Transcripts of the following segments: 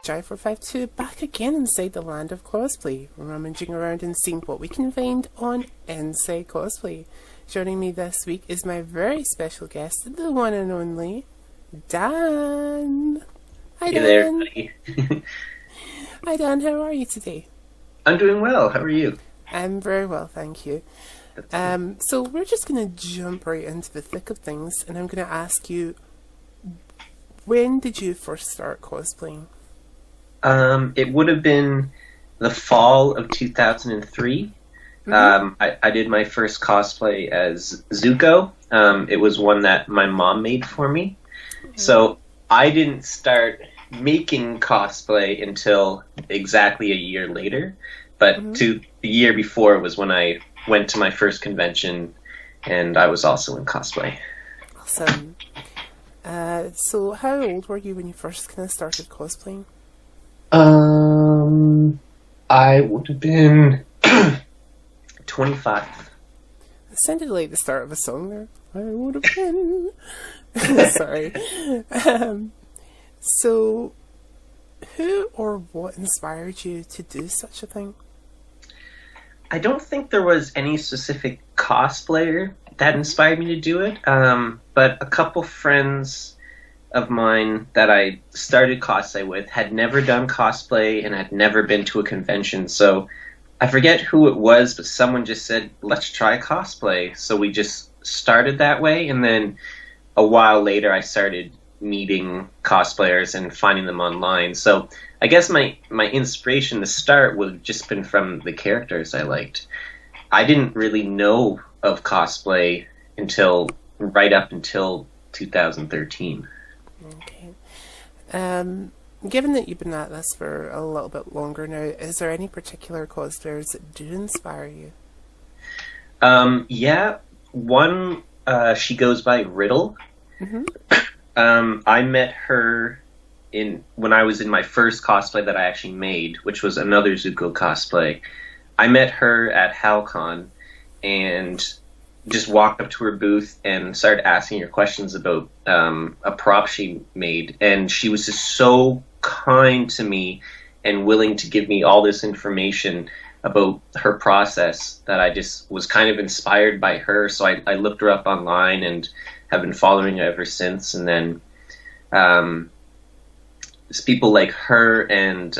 Jai452 back again inside the land of cosplay, rummaging around and seeing what we can find on Inside Cosplay. Joining me this week is my very special guest, the one and only Dan. Hi, Hey Dan. there, buddy. Hi, Dan. How are you today? I'm doing well. How are you? I'm very well, thank you. So we're just going to jump right into the thick of things, and I'm going to ask you, when did you first start cosplaying? It would have been the fall of 2003. I did my first cosplay as Zuko. It was one that my mom made for me. So I didn't start making cosplay until exactly a year later. But the year before was when I went to my first convention, and I was also in cosplay. Awesome. So how old were you when you first kind of started cosplaying? I would have been 25. It sounded like the start of a song there. I would have been. Sorry. So, who or what inspired you to do such a thing? I don't think there was any specific cosplayer that inspired me to do it, but a couple friends of mine that I started cosplay with had never done cosplay and had never been to a convention, so I forget who it was, but someone just said, let's try cosplay. So we just started that way, and then a while later I started meeting cosplayers and finding them online. So I guess my inspiration to start would have just been from the characters I liked. I didn't really know of cosplay right up until 2013. Okay. Given that you've been at this for a little bit longer now, is there any particular cosplayers that do inspire you? Yeah, one, she goes by Riddle. I met her when I was in my first cosplay that I actually made, which was another Zuko cosplay. I met her at HalCon and just walked up to her booth and started asking her questions about a prop she made, and she was just so kind to me and willing to give me all this information about her process that I just was kind of inspired by her. So I looked her up online and have been following her ever since. And then there's people like her and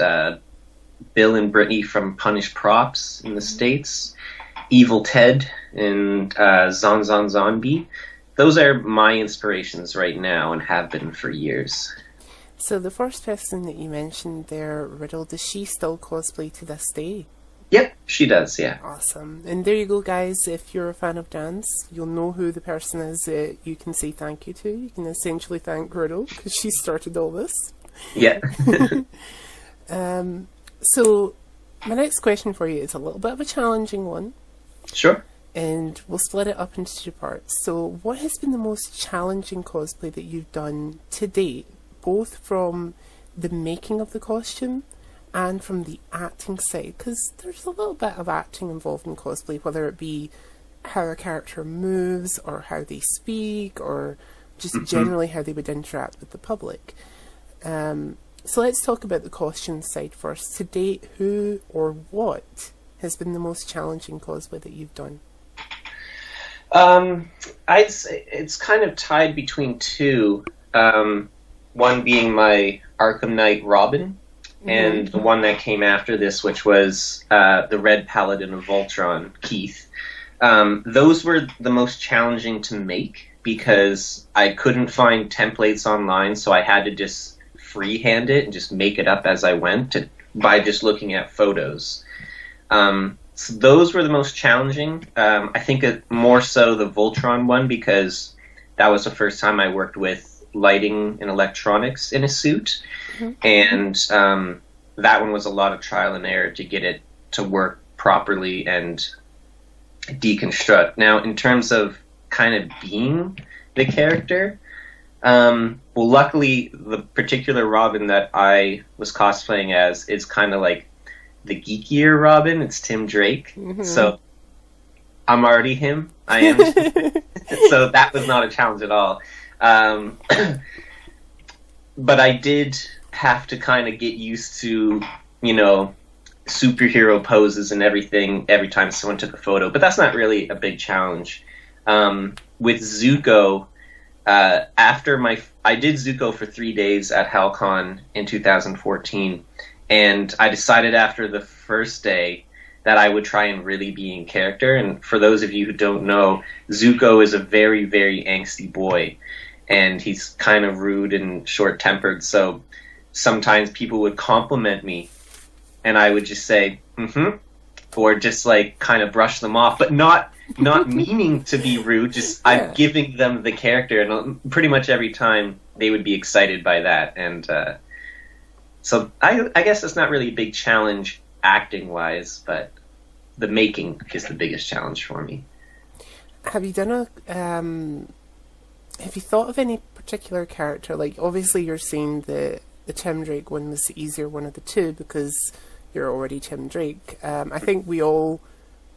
Bill and Brittany from Punish Props in the States, Evil Ted and Zon Zon Zombie. Those are my inspirations right now and have been for years. So the first person that you mentioned there, Riddle, does she still cosplay to this day? Yep, she does, yeah. Awesome. And there you go, guys. If you're a fan of dance, you'll know who the person is that you can say thank you to. You can essentially thank Riddle, because she started all this. Yeah. So, my next question for you is a little bit of a challenging one. Sure. And we'll split it up into two parts. So, what has been the most challenging cosplay that you've done to date, both from the making of the costume and from the acting side? Because there's a little bit of acting involved in cosplay, whether it be how a character moves, or how they speak, or just generally how they would interact with the public. So let's talk about the costume side first. To date, who or what has been the most challenging cosplay that you've done? I'd say it's kind of tied between two. One being my Arkham Knight Robin, and the one that came after this, which was the Red Paladin of Voltron, Keith. Those were the most challenging to make because I couldn't find templates online, so I had to just freehand it and just make it up as I went by just looking at photos. So those were the most challenging. I think more so the Voltron one, because that was the first time I worked with lighting and electronics in a suit, and that one was a lot of trial and error to get it to work properly and deconstruct. Now, in terms of kind of being the character, well, luckily the particular Robin that I was cosplaying as is kind of like the geekier Robin. It's Tim Drake, so I'm already him. I am. So that was not a challenge at all. But I did have to kind of get used to, you know, superhero poses and everything every time someone took a photo, but that's not really a big challenge. With Zuko, I did Zuko for 3 days at HalCon in 2014, and I decided after the first day that I would try and really be in character. And for those of you who don't know, Zuko is a very, very angsty boy, and he's kind of rude and short-tempered, so sometimes people would compliment me, and I would just say, mm-hmm, or just like kind of brush them off, but not meaning to be rude, just I'm giving them the character, and pretty much every time they would be excited by that. And so I guess it's not really a big challenge acting-wise, but the making is the biggest challenge for me. Have you done have you thought of any particular character? Like, obviously you're saying the Tim Drake one was the easier one of the two because you're already Tim Drake. I think we all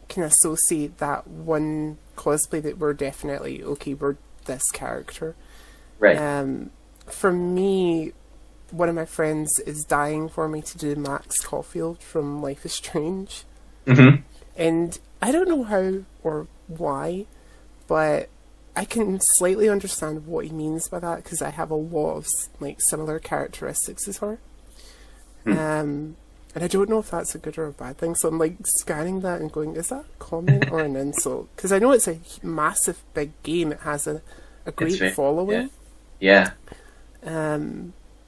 can associate that one cosplay that we're definitely, okay, we're this character. Right. For me, one of my friends is dying for me to do Max Caulfield from Life is Strange. Mm-hmm. And I don't know how or why, but I can slightly understand what he means by that because I have a lot of like similar characteristics as her. And I don't know if that's a good or a bad thing. So I'm like scanning that and going, is that a comment or an insult? Because I know it's a massive big game. It has a great following. Yeah.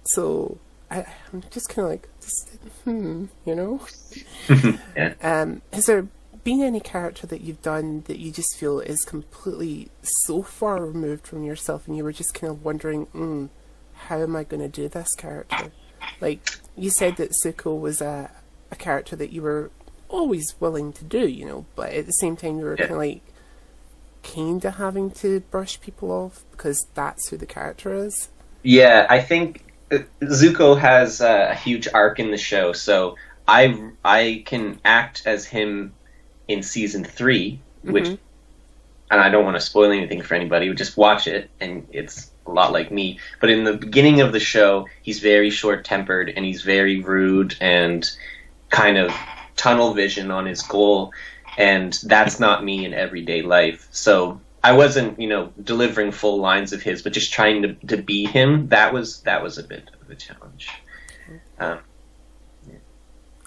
So I'm just kind of like, you know? Yeah. Has there been any character that you've done that you just feel is completely so far removed from yourself and you were just kind of wondering, how am I going to do this character? Like, you said that Zuko was a character that you were always willing to do, you know, but at the same time you were kind of like, kind of having to brush people off because that's who the character is. Yeah, I think Zuko has a huge arc in the show, so I can act as him in season 3, which, and I don't want to spoil anything for anybody, just watch it, and it's a lot like me. But in the beginning of the show, he's very short-tempered, and he's very rude, and kind of tunnel vision on his goal, and that's not me in everyday life. So I wasn't, you know, delivering full lines of his, but just trying to be him, that was a bit of a challenge.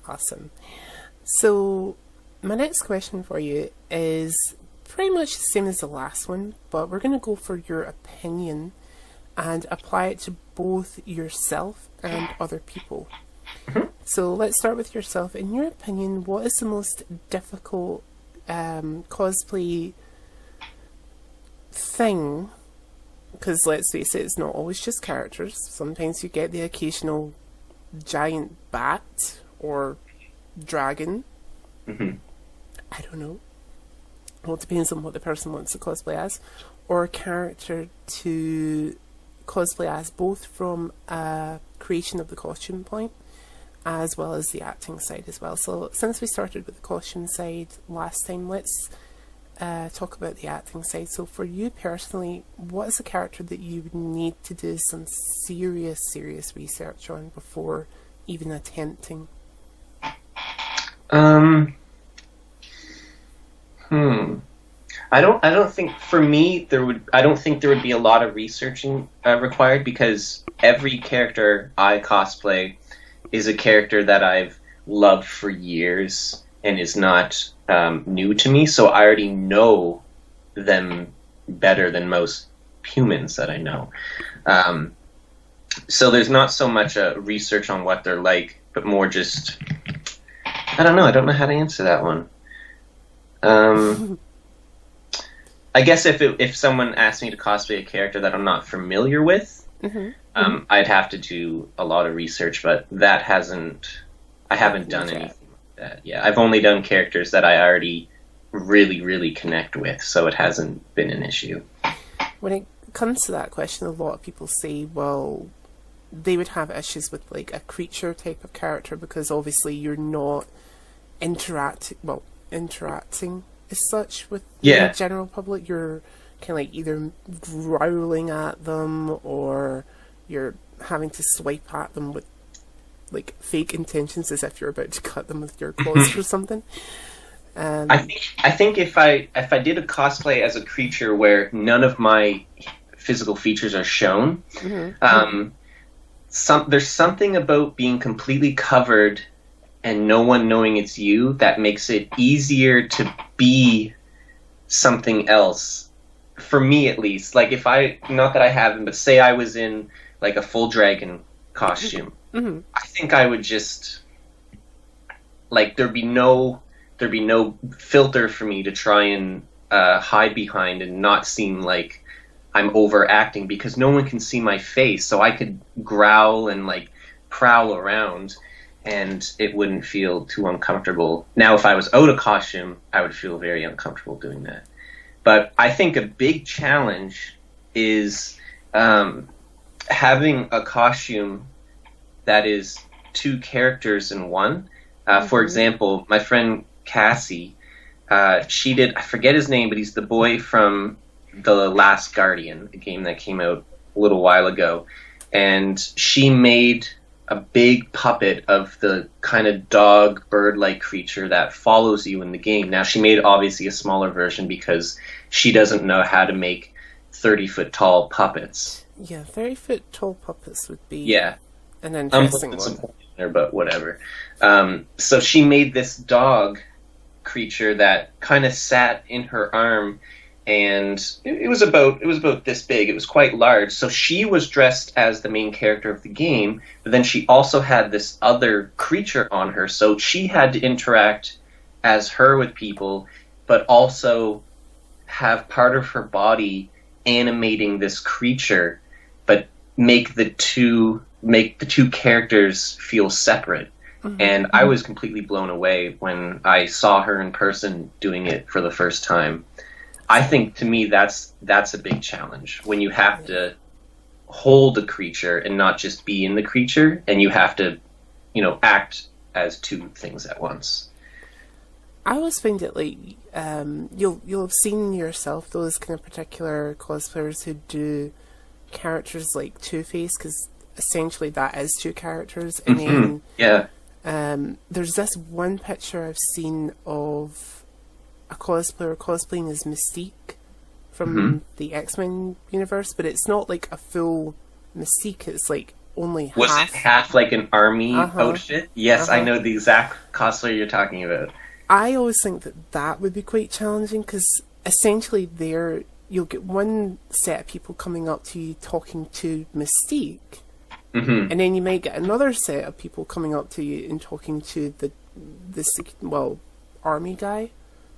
Awesome. So my next question for you is pretty much the same as the last one, but we're going to go for your opinion and apply it to both yourself and other people. So let's start with yourself. In your opinion, what is the most difficult cosplay thing? Because let's face it, it's not always just characters. Sometimes you get the occasional giant bat or dragon. I don't know. Well, it depends on what the person wants to cosplay as. Or a character to cosplay as, both from a creation of the costume point as well as the acting side as well. So since we started with the costume side last time, let's talk about the acting side. So for you personally, what is a character that you would need to do some serious research on before even attempting? I don't think for me I don't think there would be a lot of researching required, because every character I cosplay is a character that I've loved for years and is not new to me, so I already know them better than most humans that I know. So there's not so much research on what they're like, but more just, I don't know how to answer that one. I guess if someone asked me to cosplay a character that I'm not familiar with, I'd have to do a lot of research, but I haven't done anything like that. Yeah, I've only done characters that I already really, really connect with, so it hasn't been an issue. When it comes to that question, a lot of people say, well, they would have issues with like a creature type of character because obviously you're not interacting as such with the general public. You're kind of like either growling at them or you're having to swipe at them with like fake intentions as if you're about to cut them with your claws or something. I think if I did a cosplay as a creature where none of my physical features are shown, there's something about being completely covered and no one knowing it's you that makes it easier to be something else. For me, at least. Like, if not that I haven't, but say I was in like a full dragon costume, I think I would just, like, there'd be no filter for me to try and hide behind and not seem like I'm overacting, because no one can see my face, so I could growl and like prowl around and it wouldn't feel too uncomfortable. Now, if I was out of costume, I would feel very uncomfortable doing that. But I think a big challenge is having a costume that is two characters in one. For example, my friend Cassie, she did, I forget his name, but he's the boy from The Last Guardian, a game that came out a little while ago. And she made a big puppet of the kind of dog, bird-like creature that follows you in the game. Now, she made obviously a smaller version because she doesn't know how to make 30-foot tall puppets. Yeah, 30-foot tall puppets would be an interesting one. But whatever. So she made this dog creature that kind of sat in her arm, and it was about this big. It was quite large. So she was dressed as the main character of the game, but then she also had this other creature on her. So she had to interact as her with people, but also have part of her body animating this creature, but make the two characters feel separate. And I was completely blown away when I saw her in person doing it for the first time. I think, to me, that's a big challenge, when you have to hold a creature and not just be in the creature, and you have to, act as two things at once. I always find it like you'll have seen yourself those kind of particular cosplayers who do characters like Two-Face, because essentially that is two characters. And then there's this one picture I've seen of a cosplayer cosplaying as Mystique from the X-Men universe, but it's not like a full Mystique, it's like only half. Was it half like an army outfit? Yes, I know the exact cosplayer you're talking about. I always think that would be quite challenging, because essentially you'll get one set of people coming up to you talking to Mystique, and then you might get another set of people coming up to you and talking to the army guy.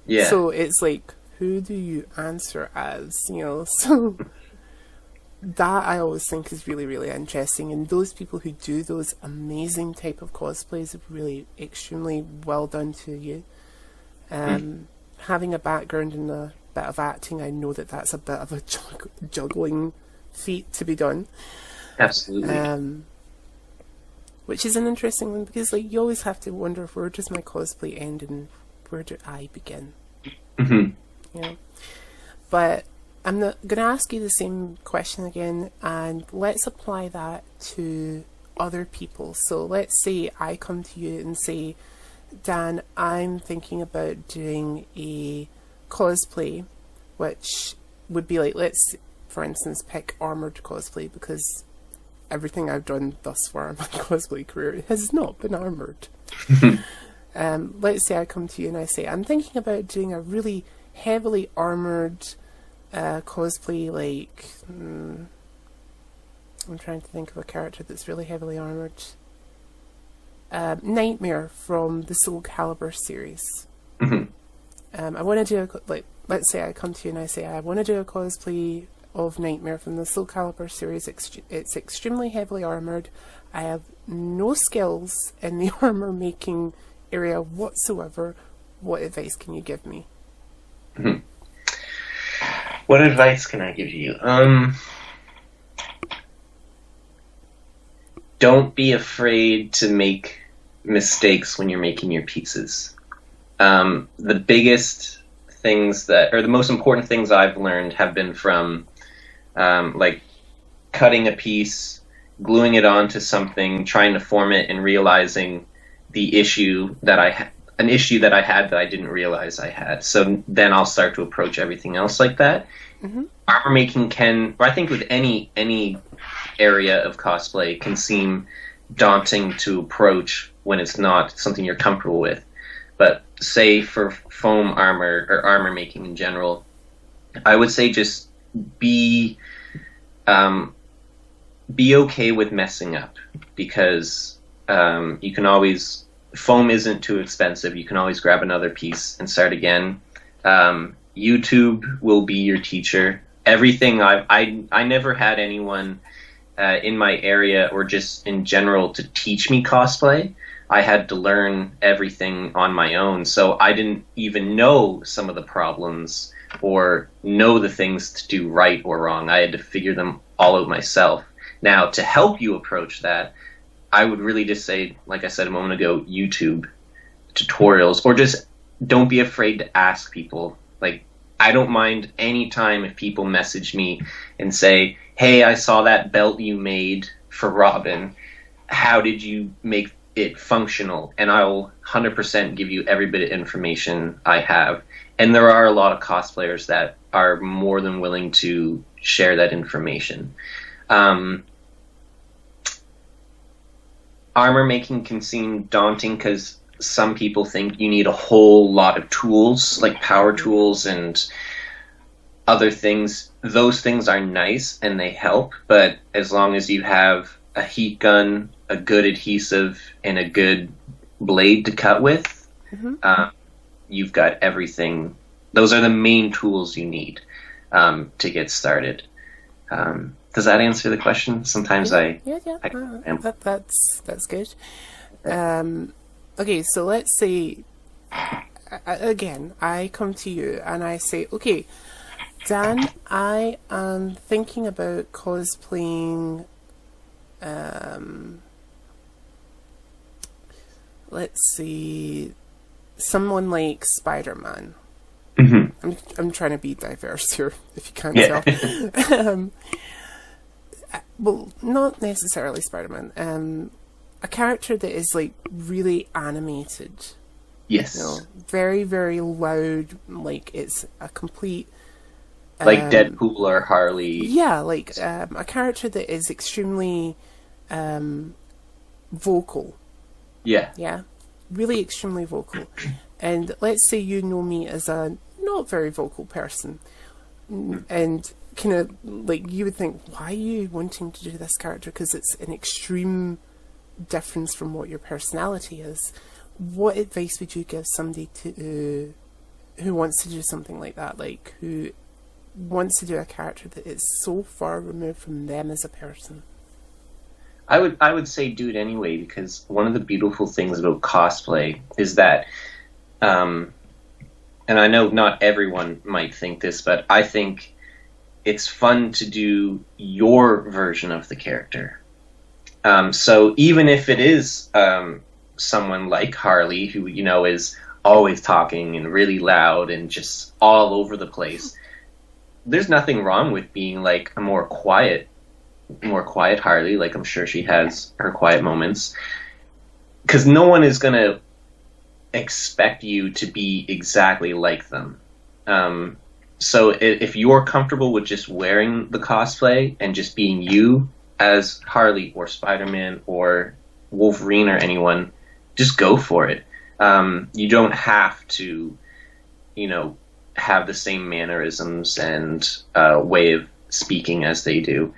Yeah. So it's like, who do you answer as? So that I always think is really, really interesting. And those people who do those amazing type of cosplays are really extremely well done to you. Having a background in a bit of acting, I know that's a bit of a juggling feat to be done. Absolutely. Which is an interesting one, because like you always have to wonder, where does my cosplay end and where do I begin? But I'm not going to ask you the same question again, and let's apply that to other people. So let's say I come to you and say, Dan, I'm thinking about doing a cosplay, which would be like, let's, for instance, pick armoured cosplay, because everything I've done thus far in my cosplay career has not been armoured. Let's say I come to you and I say, I'm thinking about doing a really heavily armoured cosplay, like, I'm trying to think of a character that's really heavily armoured. Nightmare from the Soul Calibur series. I want to do let's say I come to you and I say, I want to do a cosplay of Nightmare from the Soul Calibur series. It's extremely heavily armoured. I have no skills in the armour making area whatsoever. What advice can you give me? What advice can I give you? Don't be afraid to make mistakes when you're making your pieces. The biggest things the most important things I've learned have been from like cutting a piece gluing it onto something, trying to form it, and realizing the issue that an issue that I had that I didn't realize I had. So then I'll start to approach everything else like that. Mm-hmm. Armor making or I think with any area of cosplay, can seem daunting to approach when it's not something you're comfortable with. But say for foam armor or armor making in general, I would say just be okay with messing up, because you can always, foam isn't too expensive. You can always grab another piece and start again. YouTube will be your teacher. Everything I never had anyone in my area or just in general to teach me cosplay. I had to learn everything on my own, so I didn't even know some of the problems or know the things to do right or wrong. I had to figure them all out myself. Now, to help you approach that, I would really just say, like I said a moment ago, YouTube tutorials, or just don't be afraid to ask people. Like, I don't mind any time if people message me and say, hey, I saw that belt you made for Robin. How did you make it functional? And I'll 100% give you every bit of information I have. And there are a lot of cosplayers that are more than willing to share that information. Armor making can seem daunting because some people think you need a whole lot of tools, like power tools and other things. Those things are nice and they help, but as long as you have a heat gun, a good adhesive, and a good blade to cut with, you've got everything. Those are the main tools you need to get started. Does that answer the question? Sometimes that's good. Okay, so let's say again I come to you and I say, okay, Dan, I am thinking about cosplaying. Let's see, someone like Spider-Man. Mm-hmm. I'm trying to be diverse here, if you can't tell. Well, not necessarily Spider-Man. A character that is like really animated. Yes. You know, very, very loud. Like it's a complete. Like Deadpool or Harley. Yeah, like a character that is extremely vocal. Yeah. Yeah, really extremely vocal. And let's say you know me as a not very vocal person, and kind of like you would think, why are you wanting to do this character? Because it's an extreme difference from what your personality is. What advice would you give somebody to who wants to do something like that, like who wants to do a character that is so far removed from them as a person? I would say do it anyway, because one of the beautiful things about cosplay is that, and I know not everyone might think this, but I think it's fun to do your version of the character. So even if it is someone like Harley, who, you know, is always talking and really loud and just all over the place, there's nothing wrong with being like a more quiet Harley. Like, I'm sure she has her quiet moments, because no one is going to expect you to be exactly like them. So if you're comfortable with just wearing the cosplay and just being you as Harley or Spider-Man or Wolverine or anyone, just go for it. You don't have to, you know, have the same mannerisms and way of speaking as they do.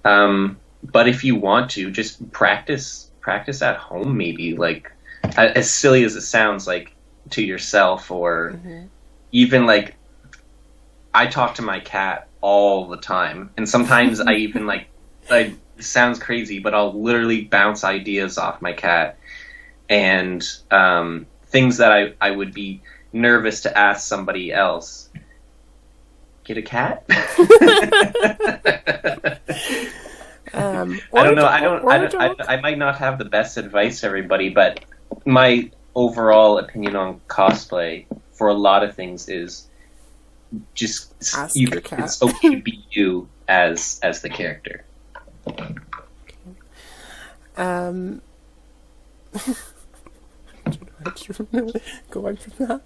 But if you want to, just practice at home, maybe, like, as silly as it sounds, like to yourself, or even like, I talk to my cat all the time, and sometimes I even it sounds crazy, but I'll literally bounce ideas off my cat, and things that I would be nervous to ask somebody else. Get a cat? I don't know. I might not have the best advice for everybody, but my overall opinion on cosplay for a lot of things is just it's okay to be you as the character. Um, I don't know how to go on from that.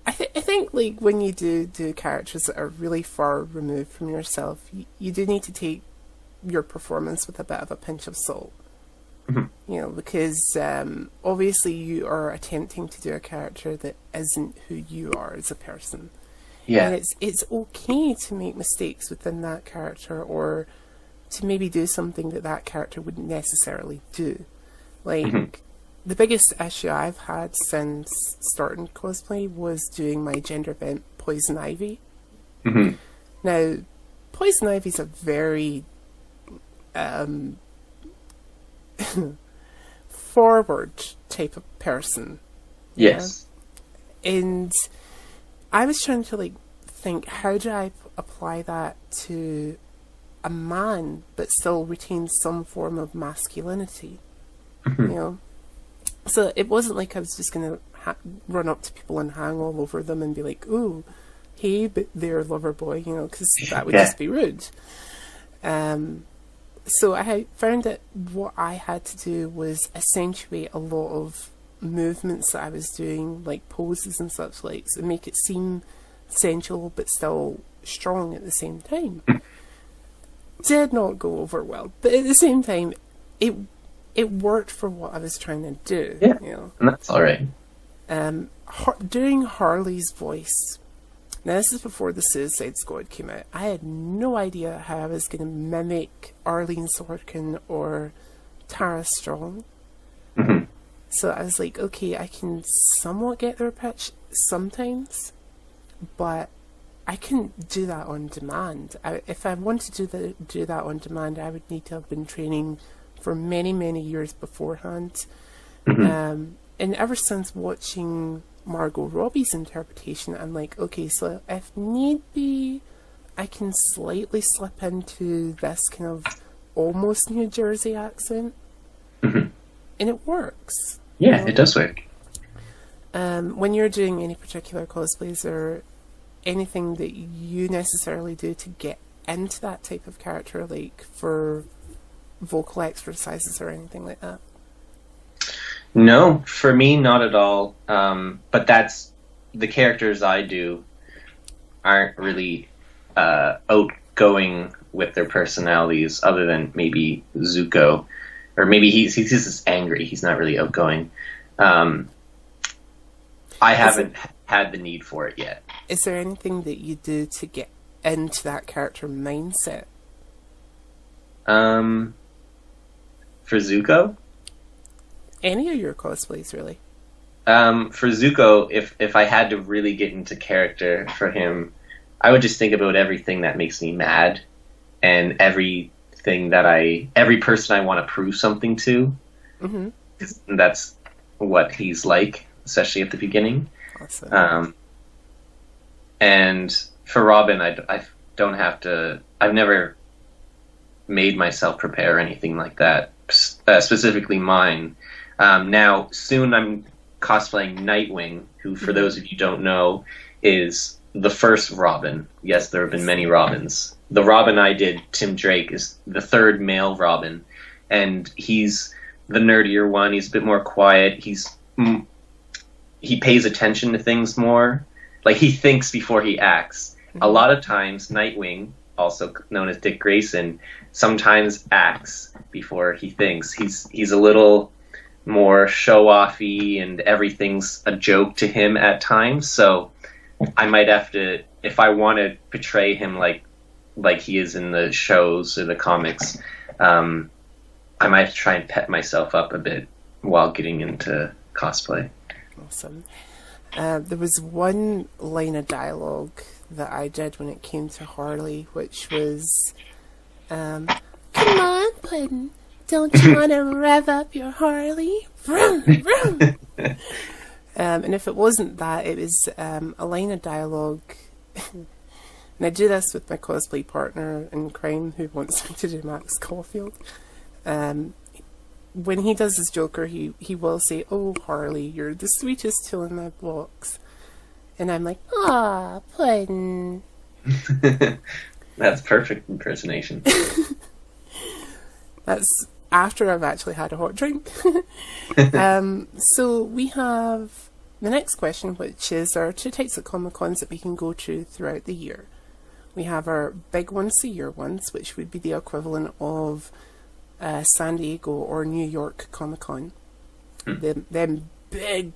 I think like when you do characters that are really far removed from yourself, you do need to take your performance with a bit of a pinch of salt. Mm-hmm. You know, because obviously you are attempting to do a character that isn't who you are as a person. Yeah. And it's okay to make mistakes within that character, or to maybe do something that character wouldn't necessarily do. Like, the biggest issue I've had since starting cosplay was doing my gender bent Poison Ivy. Mm-hmm. Now, Poison Ivy's a very forward type of person. Yes. Yeah? And I was trying to like think, how do I apply that to a man but still retain some form of masculinity? You know? So it wasn't like I was just going to run up to people and hang all over them and be like, ooh, hey, but they're lover boy, you know, because that would just be rude. So I found that what I had to do was accentuate a lot of movements that I was doing, like poses and such like, and make it seem sensual but still strong at the same time. Did not go over well, but at the same time, it worked for what I was trying to do. Yeah, you know? and that's all right. Doing Harley's voice. Now, this is before the Suicide Squad came out. I had no idea how I was going to mimic Arlene Sorkin or Tara Strong. Mm-hmm. So I was like, okay, I can somewhat get their pitch sometimes, but I couldn't do that on demand. If I wanted to do that on demand, I would need to have been training for many, many years beforehand. Mm-hmm. And ever since watching Margot Robbie's interpretation, I'm like, okay, so if need be, I can slightly slip into this kind of almost New Jersey accent. Mm-hmm. And it works. Yeah, you know? it does work. When you're doing any particular cosplays or anything that you necessarily do to get into that type of character, like for vocal exercises or anything like that? No, for me, not at all. But that's the characters I do aren't really outgoing with their personalities, other than maybe Zuko, or maybe he's just angry. He's not really outgoing. I haven't had the need for it yet. Is there anything that you do to get into that character mindset? For Zuko? Any of your cosplays, really? For Zuko, if I had to really get into character for him, I would just think about everything that makes me mad, and every person I want to prove something to. Mm-hmm. That's what he's like, especially at the beginning. Awesome. And for Robin, I don't have to. I've never made myself prepare anything like that. Specifically mine. Now, soon I'm cosplaying Nightwing, who, for those of you who don't know, is the first Robin. Yes, there have been many Robins. The Robin I did, Tim Drake, is the third male Robin, and he's the nerdier one. He's a bit more quiet. He pays attention to things more. Like, he thinks before he acts. A lot of times, Nightwing, also known as Dick Grayson, sometimes acts before he thinks. He's a little more show-offy, and everything's a joke to him at times. So I might have to, if I want to portray him like he is in the shows or the comics, I might have to try and pep myself up a bit while getting into cosplay. Awesome. There was one line of dialogue that I did when it came to Harley, which was, come on, Puddin', don't you want to rev up your Harley? Vroom, vroom. And if it wasn't that, it was a line of dialogue, and I do this with my cosplay partner in crime who wants me to do Max Caulfield. When he does his Joker, he will say, "Oh, Harley, you're the sweetest tool in my box." And I'm like, "Ah, Puddin'." That's perfect impersonation. That's after I've actually had a hot drink. So we have the next question, which is our 2 types of Comic Cons that we can go to throughout the year. We have our big once-a-year ones, which would be the equivalent of San Diego or New York Comic Con. Them big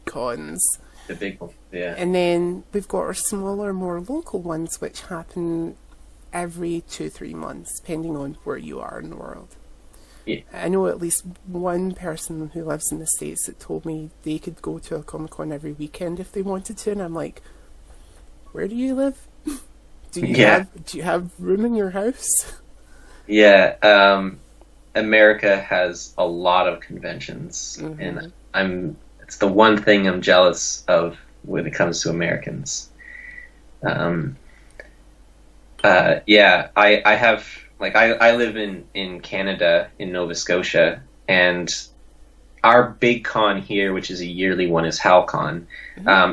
cons. The big one, yeah. And then we've got our smaller, more local ones, which happen every 2-3 months, depending on where you are in the world. Yeah. I know at least one person who lives in the States that told me they could go to a Comic Con every weekend if they wanted to, and I'm like, where do you live? Do you have room in your house? Yeah, America has a lot of conventions, and it's the one thing I'm jealous of when it comes to Americans. Yeah, I have, like, I live in Canada, in Nova Scotia, and our big con here, which is a yearly one, is HalCon.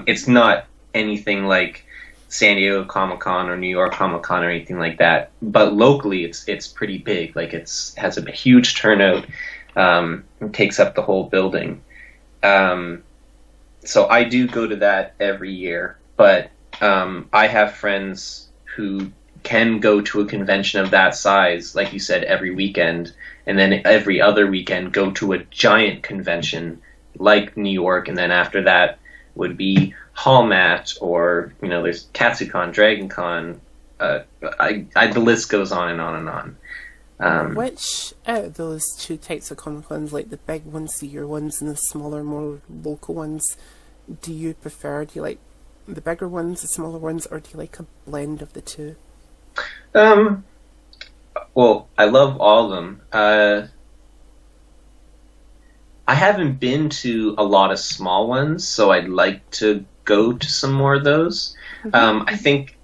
It's not anything like San Diego Comic Con or New York Comic Con or anything like that, but locally it's pretty big. Like, has a huge turnout. It takes up the whole building. So I do go to that every year, but I have friends who can go to a convention of that size, like you said, every weekend, and then every other weekend go to a giant convention like New York, and then after that would be Hallmat, or, you know, there's Katsucon, DragonCon. The list goes on and on and on. Which out of those 2 types of Comic Cons, like the big once-a-year ones and the smaller, more local ones, do you prefer? Do you like the bigger ones, the smaller ones, or do you like a blend of the two? Well, I love all of them. I haven't been to a lot of small ones, so I'd like to go to some more of those. I think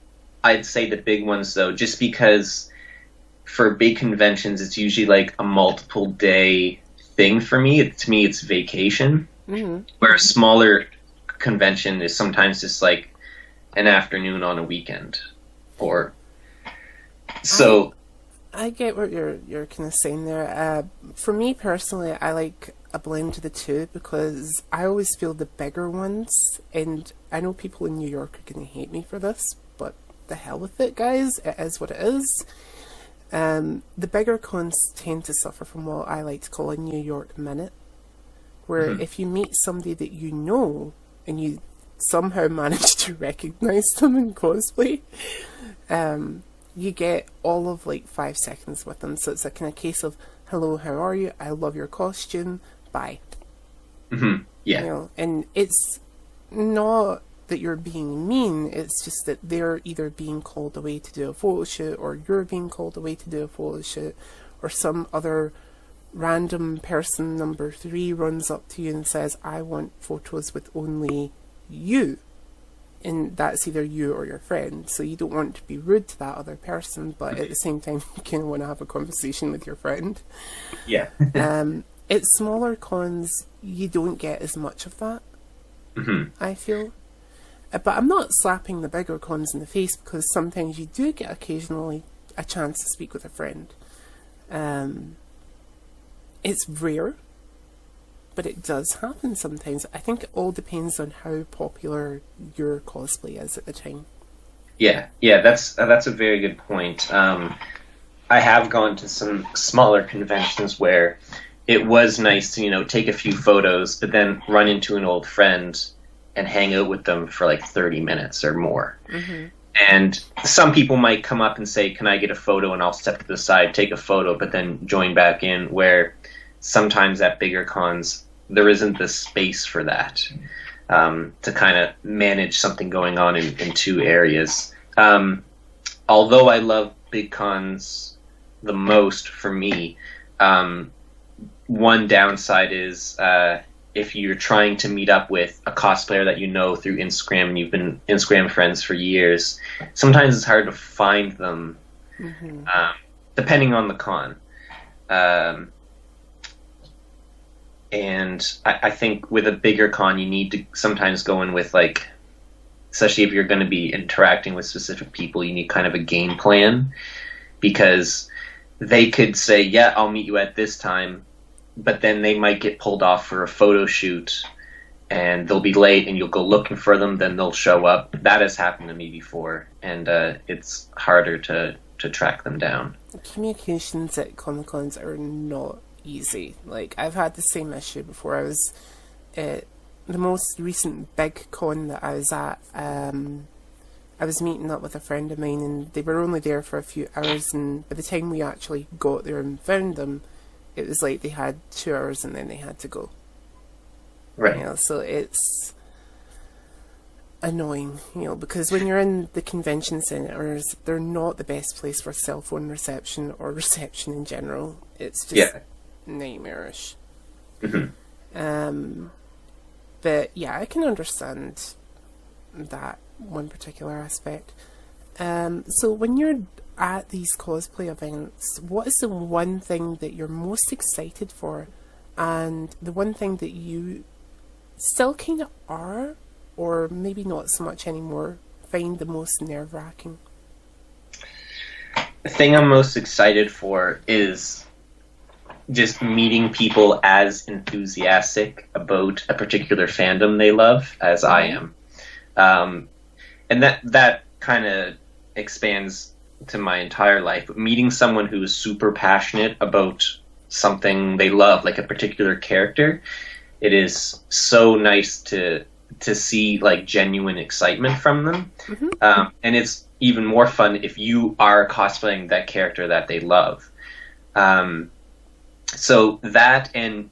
I'd say the big ones, though, just because for big conventions, it's usually like a multiple day thing for me. To me, it's vacation. Where a smaller convention is sometimes just like an afternoon on a weekend. Or so I get what you're kind of saying there. For me personally, I like a blend of the two, because I always feel the bigger ones, and I know people in New York are going to hate me for this, but the hell with it, guys. It is what it is. The bigger cons tend to suffer from what I like to call a New York minute, where if you meet somebody that you know and you somehow manage to recognize them in cosplay, you get all of like 5 seconds with them. So it's a kind of case of, hello, how are you? I love your costume. Bye. Yeah. You know, and it's not that you're being mean, it's just that they're either being called away to do a photo shoot, or you're being called away to do a photo shoot, or some other random person, number 3, runs up to you and says, I want photos with only you. And that's either you or your friend. So you don't want to be rude to that other person, but at the same time, you kind of want to have a conversation with your friend. Yeah. At smaller cons, you don't get as much of that, I feel. But I'm not slapping the bigger cons in the face, because sometimes you do get occasionally a chance to speak with a friend. It's rare, but it does happen sometimes. I think it all depends on how popular your cosplay is at the time. Yeah, that's a very good point. I have gone to some smaller conventions where it was nice to, you know, take a few photos, but then run into an old friend and hang out with them for like 30 minutes or more. And some people might come up and say, can I get a photo? And I'll step to the side, take a photo, but then join back in, where sometimes at bigger cons, there isn't the space for that, to kind of manage something going on in 2 areas. Although I love big cons the most, for me, one downside is if you're trying to meet up with a cosplayer that you know through Instagram and you've been Instagram friends for years, sometimes it's hard to find them, depending on the con. And I think with a bigger con, you need to sometimes go in with like especially if you're going to be interacting with specific people, you need kind of a game plan, because they could say, yeah, I'll meet you at this time, but then they might get pulled off for a photo shoot and they'll be late and you'll go looking for them, then they'll show up. That has happened to me before, and it's harder to track them down. Communications at Comic-Cons are not easy. Like, I've had the same issue before. I was at the most recent big con that I was at. I was meeting up with a friend of mine, and they were only there for a few hours, and by the time we actually got there and found them, it was like they had 2 hours and then they had to go. Right. You know, so it's annoying, you know, because when you're in the convention centres, they're not the best place for cell phone reception or reception in general. It's just nightmarish. Mm-hmm. But yeah, I can understand that one particular aspect. So when you're at these cosplay events, what is the one thing that you're most excited for, and the one thing that you still kind of are, or maybe not so much anymore, find the most nerve-wracking? The thing I'm most excited for is just meeting people as enthusiastic about a particular fandom they love as I am. And that kind of expands to my entire life. But meeting someone who is super passionate about something they love, like a particular character, it is so nice to see like genuine excitement from them. Mm-hmm. And it's even more fun if you are cosplaying that character that they love. So that, and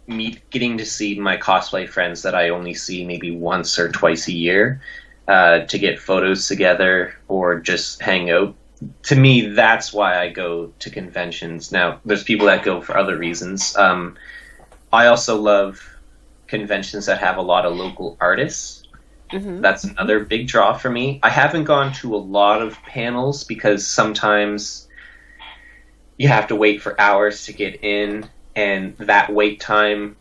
getting to see my cosplay friends that I only see maybe once or twice a year, to get photos together or just hang out. To me, that's why I go to conventions. Now, there's people that go for other reasons. I also love conventions that have a lot of local artists. Mm-hmm. That's another big draw for me. I haven't gone to a lot of panels because sometimes you have to wait for hours to get in, and that wait time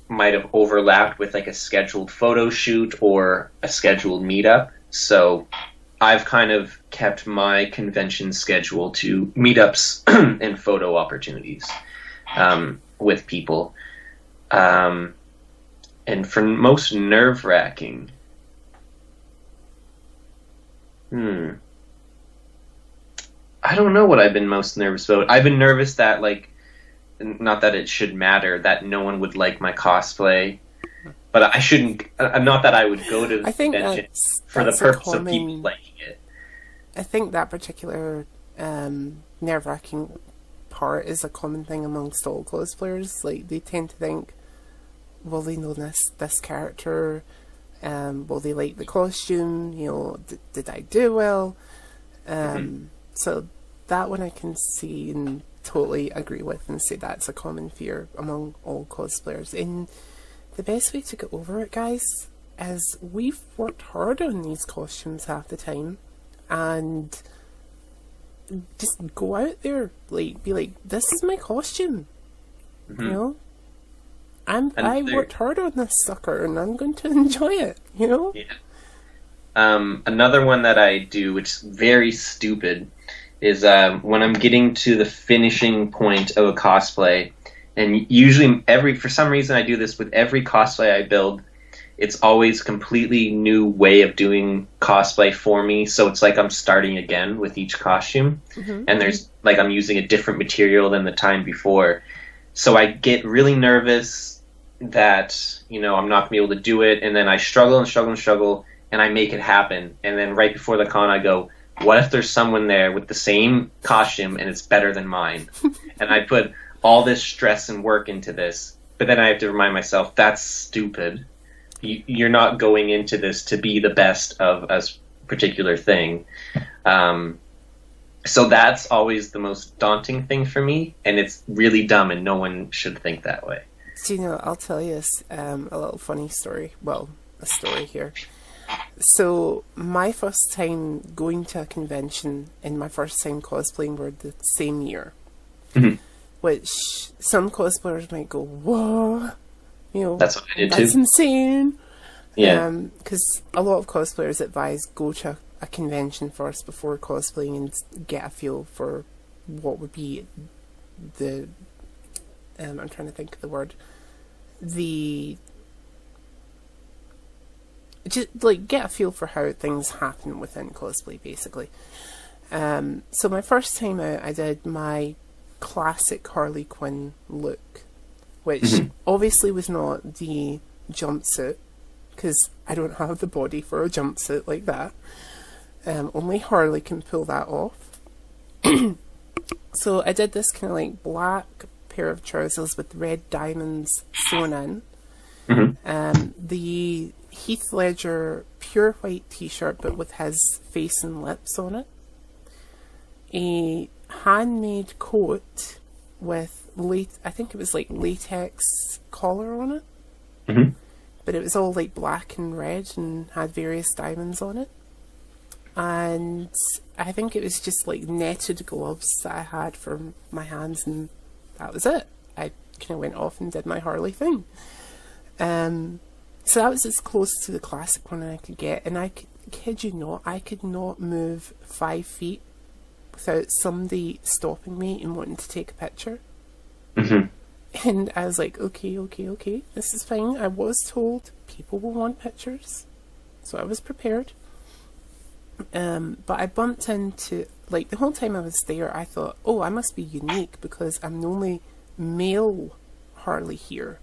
might have overlapped with like a scheduled photo shoot or a scheduled meetup. So I've kind of kept my convention schedule to meetups and photo opportunities with people. And for most nerve-wracking, I don't know what I've been most nervous about. I've been nervous that, like, not that it should matter, that no one would like my cosplay, but I shouldn't. Not that I would go to the convention for the purpose of people liking it. I think that particular nerve-wracking part is a common thing amongst all cosplayers. Like, they tend to think, will they know this character? Will they like the costume? You know, did I do well? So that one I can see and totally agree with, and say that's a common fear among all cosplayers. And the best way to get over it, guys, is we've worked hard on these costumes half the time, and just go out there, like, be like, this is my costume. You know, I worked hard on this sucker, and I'm going to enjoy it. You know. Yeah. Another one that I do, which is very stupid, is when I'm getting to the finishing point of a cosplay, and usually for some reason I do this with every cosplay I build, it's always a completely new way of doing cosplay for me, so it's like I'm starting again with each costume, and there's, like, I'm using a different material than the time before, so I get really nervous that, you know, I'm not going to be able to do it, and then I struggle and struggle and struggle, and I make it happen, and then right before the con I go, what if there's someone there with the same costume and it's better than mine? And I put all this stress and work into this, but then I have to remind myself, that's stupid. You're not going into this to be the best of a particular thing. So that's always the most daunting thing for me, and it's really dumb, and no one should think that way. So, you know, I'll tell you a little funny story. Well, a story here. So, my first time going to a convention and my first time cosplaying were the same year. Which some cosplayers might go, whoa, you know, that's what I did that's too. insane. Yeah. Because a lot of cosplayers advise go to a convention first before cosplaying and get a feel for what would be the I'm trying to think of the word, just like get a feel for how things happen within cosplay, basically. So my first time out, I did my classic Harley Quinn look, which obviously was not the jumpsuit, because I don't have the body for a jumpsuit like that. Only Harley can pull that off. So I did this kind of like black pair of trousers with red diamonds sewn in. The Heath Ledger pure white t-shirt, but with his face and lips on it. A handmade coat with I think it was like latex collar on it. But it was all like black and red and had various diamonds on it. And I think it was just like netted gloves that I had for my hands, and that was it. I kind of went off and did my Harley thing. So that was as close to the classic one I could get, and I kid you not, I could not move 5 feet without somebody stopping me and wanting to take a picture. And I was like, okay, this is fine. I was told people will want pictures, so I was prepared. But I bumped into, like, the whole time I was there, I thought, oh, I must be unique because I'm the only male Harley here.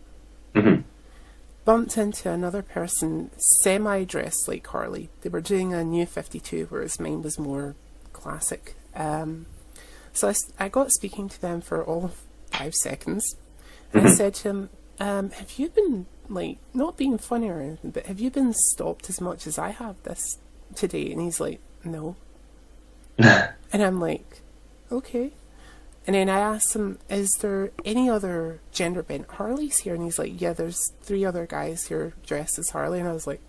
Bumped into another person semi-dressed like Harley. They were doing a new 52, whereas mine was more classic. So I got speaking to them for all of 5 seconds. And I said to him, have you been, like, not being funny or anything, but have you been stopped as much as I have this today? And he's like, no. And I'm like, okay. And then I asked him, is there any other gender bent Harleys here? And he's like, yeah, there's 3 other guys here dressed as Harley. And I was like,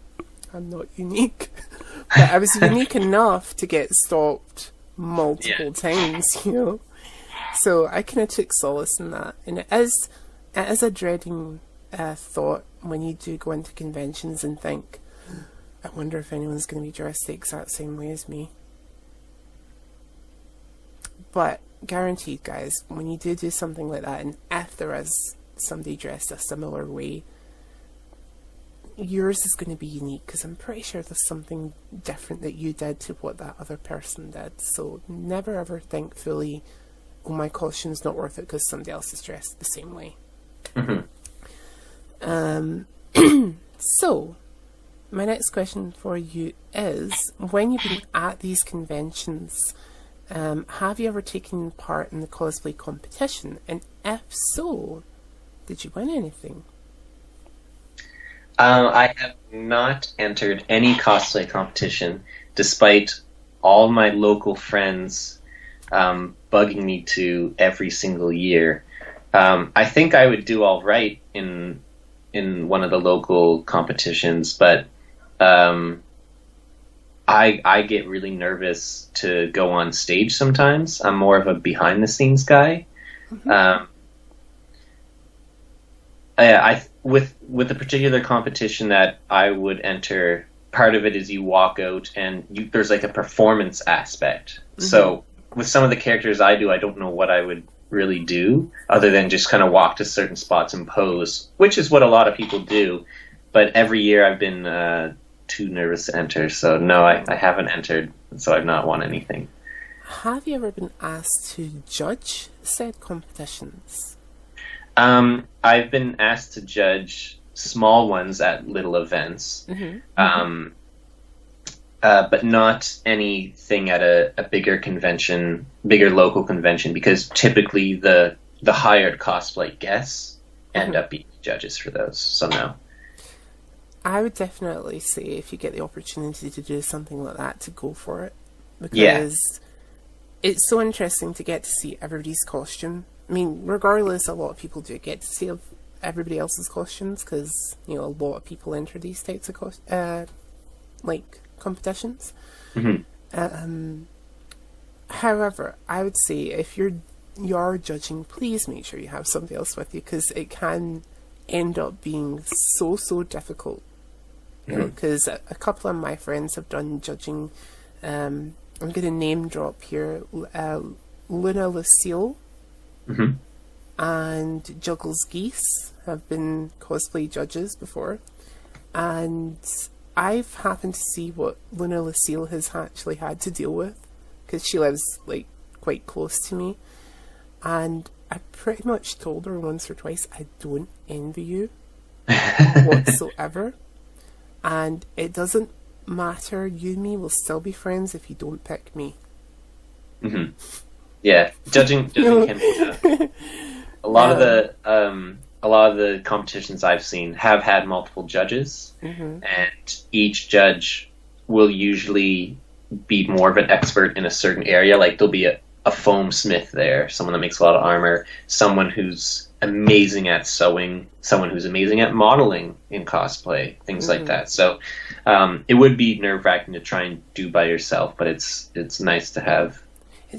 I'm not unique. But I was unique enough to get stopped multiple times, you know. So I kind of took solace in that. And it is a dreading thought when you do go into conventions and think, I wonder if anyone's going to be dressed the exact same way as me. But guaranteed, guys, when you do something like that, and if there is somebody dressed a similar way, yours is going to be unique, because I'm pretty sure there's something different that you did to what that other person did. So never ever think fully, oh, my costume's not worth it because somebody else is dressed the same way. So my next question for you is, when you've been at these conventions, have you ever taken part in the cosplay competition? And if so, did you win anything? I have not entered any cosplay competition, despite all my local friends bugging me to every single year. I think I would do all right in one of the local competitions, but I get really nervous to go on stage sometimes. I'm more of a behind-the-scenes guy. With the particular competition that I would enter, part of it is you walk out and there's like a performance aspect. So with some of the characters I do, I don't know what I would really do other than just kind of walk to certain spots and pose, which is what a lot of people do. But every year I've been too nervous to enter, so no, I haven't entered, so I've not won anything. Have you ever been asked to judge said competitions? I've been asked to judge small ones at little events, but not anything at a bigger convention, bigger local convention, because typically the hired cosplay guests end up being judges for those, so no. I would definitely say, if you get the opportunity to do something like that, to go for it, because it's so interesting to get to see everybody's costume. I mean, regardless, a lot of people do get to see everybody else's costumes, because, you know, a lot of people enter these types of competitions. However, I would say if you are judging, please make sure you have somebody else with you, because it can end up being so difficult You know, because a couple of my friends have done judging. I'm going to name drop here. Luna Lucille and Juggles Geese have been cosplay judges before. And I've happened to see what Luna Lucille has actually had to deal with, because she lives, like, quite close to me. And I pretty much told her once or twice, I don't envy you whatsoever. And it doesn't matter, you and me will still be friends if you don't pick me. Yeah, judging can be tough. A lot of the competitions I've seen have had multiple judges, and each judge will usually be more of an expert in a certain area. Like, there'll be a foam smith there, someone that makes a lot of armor, someone who's amazing at sewing, someone who's amazing at modeling in cosplay, things like that. So it would be nerve-wracking to try and do by yourself, but it's nice to have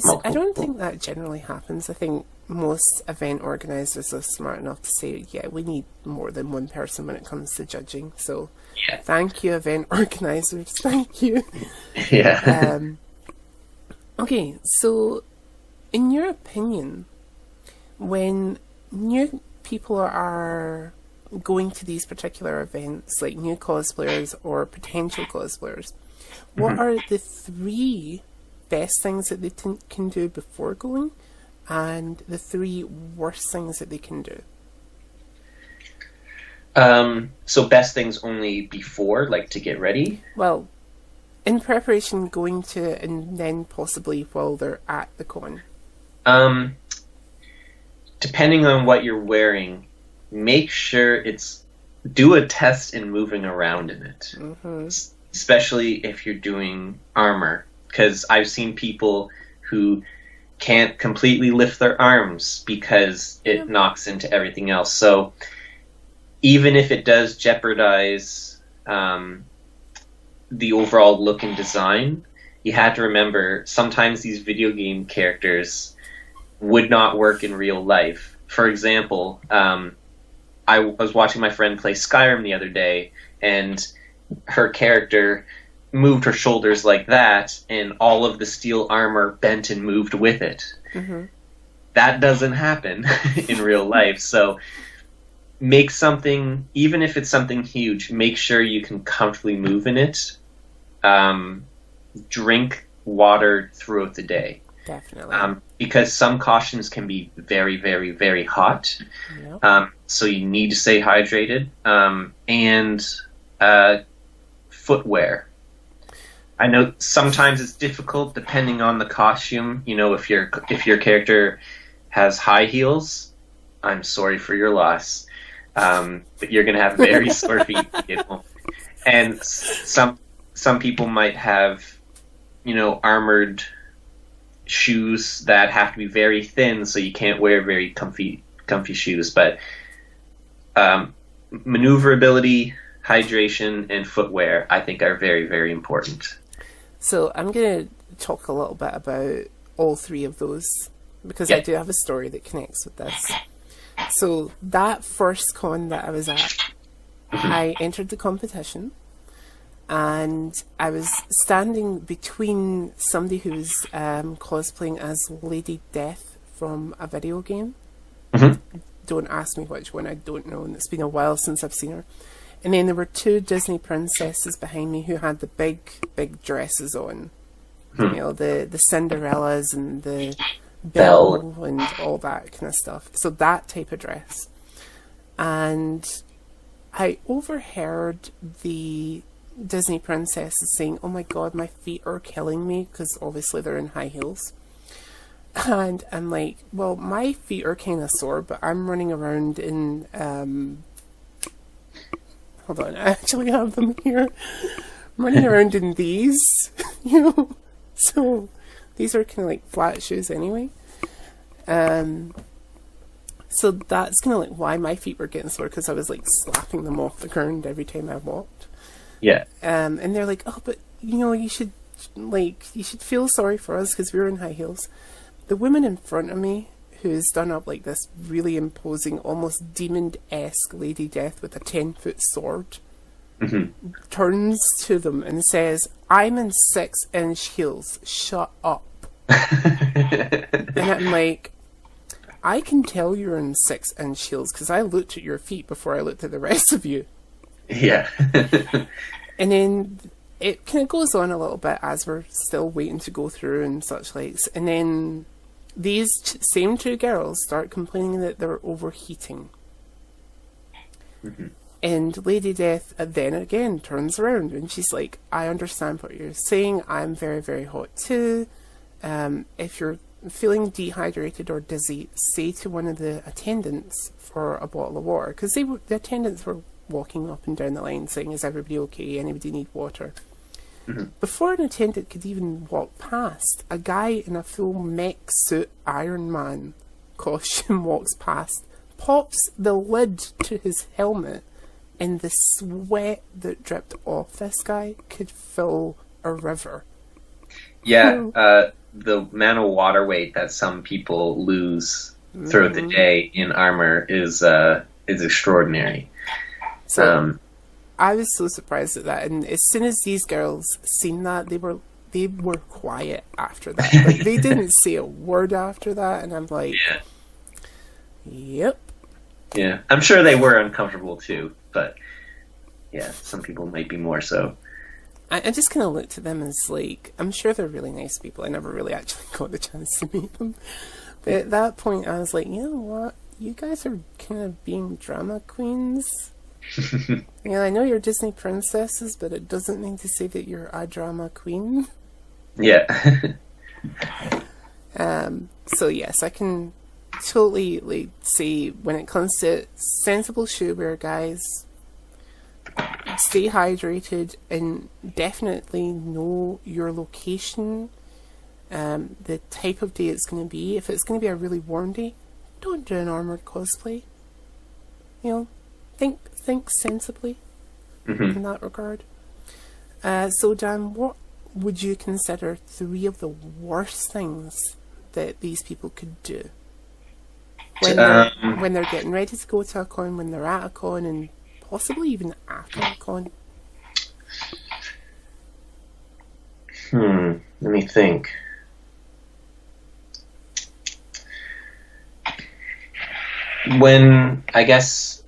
multiple. I don't think that generally happens. I think most event organisers are smart enough to say, yeah, we need more than one person when it comes to judging. So thank you, event organisers. Thank you. Yeah. Okay, so in your opinion, when new people are going to these particular events, like new cosplayers or potential cosplayers, what are the 3 best things that they can do before going, and the 3 worst things that they can do? So best things only before, like, to get ready? Well, in preparation, going to, and then possibly while they're at the con. Depending on what you're wearing, make sure do a test in moving around in it. Especially if you're doing armor, because I've seen people who can't completely lift their arms because it knocks into everything else. So even if it does jeopardize the overall look and design, you have to remember sometimes these video game characters would not work in real life. For example, I was watching my friend play Skyrim the other day, and her character moved her shoulders like that, and all of the steel armor bent and moved with it. That doesn't happen in real life. So make something, even if it's something huge, make sure you can comfortably move in it. Drink water throughout the day. Definitely. Because some costumes can be very, very, very hot. So you need to stay hydrated. And footwear. I know sometimes it's difficult depending on the costume. You know, if your character has high heels, I'm sorry for your loss. But you're going to have very sore feet. You know? And some people might have, you know, armored shoes that have to be very thin, so you can't wear very comfy shoes. But maneuverability, hydration, and footwear, I think, are very, very important. So I'm going to talk a little bit about all 3 of those, because I do have a story that connects with this. So that first con that I was at, I entered the competition, and I was standing between somebody who's cosplaying as Lady Death from a video game. Don't ask me which one, I don't know, and it's been a while since I've seen her. And then there were 2 Disney princesses behind me who had the big, big dresses on. You know, the Cinderellas and the Belle and all that kind of stuff. So that type of dress. And I overheard the Disney princesses saying, "Oh my god, my feet are killing me," because obviously they're in high heels. And I'm like, well, my feet are kind of sore, but I'm running around in hold on, I actually have them here. I'm running around in these, you know, so these are kind of like flat shoes anyway. So that's kind of like why my feet were getting sore, because I was like slapping them off the ground every time I walked. Yeah. And they're like, oh, but you know, you should feel sorry for us because we were in high heels. The woman in front of me, who's done up like this really imposing, almost demon-esque Lady Death with a 10-foot sword, turns to them and says, "I'm in 6-inch heels. Shut up." And I'm like, I can tell you're in 6-inch heels because I looked at your feet before I looked at the rest of you. Yeah. And then it kind of goes on a little bit as we're still waiting to go through and such likes. And then these same two girls start complaining that they're overheating. And Lady Death then again turns around and she's like, "I understand what you're saying. I'm very, very hot too. If you're feeling dehydrated or dizzy, say to one of the attendants for a bottle of water." Because the attendants were walking up and down the line saying, "Is everybody okay? Anybody need water?" Before an attendant could even walk past, a guy in a full mech suit Iron Man costume walks past, pops the lid to his helmet, and the sweat that dripped off this guy could fill a river. Yeah, the amount of water weight that some people lose throughout the day in armor is extraordinary. So I was so surprised at that, and as soon as these girls seen that, they were quiet after that. Like, they didn't say a word after that, and I'm like, yep. Yeah, I'm sure they were uncomfortable too, but yeah, some people might be more so. I just kind of looked at them as like, I'm sure they're really nice people. I never really actually got the chance to meet them. But at that point, I was like, you know what? You guys are kind of being drama queens. Yeah, I know you're Disney princesses, but it doesn't mean to say that you're a drama queen. Yeah. So yes, I can totally say when it comes to sensible shoe wear, guys, stay hydrated and definitely know your location, the type of day it's going to be. If it's going to be a really warm day, don't do an armored cosplay. You know, think sensibly in that regard. So Dan, what would you consider 3 of the worst things that these people could do when they're getting ready to go to a con, when they're at a con, and possibly even after a con? Let me think. When, I guess,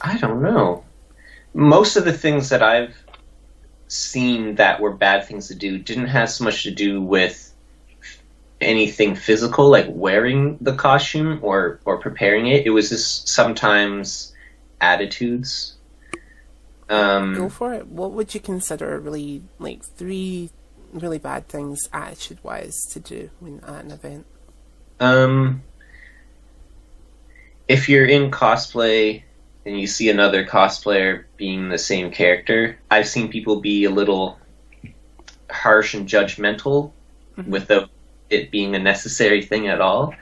I don't know. Most of the things that I've seen that were bad things to do didn't have so much to do with anything physical, like wearing the costume or preparing it. It was just sometimes attitudes. Go for it. What would you consider really, like, 3 really bad things attitude-wise to do when at an event? If you're in cosplay and you see another cosplayer being the same character, I've seen people be a little harsh and judgmental without it being a necessary thing at all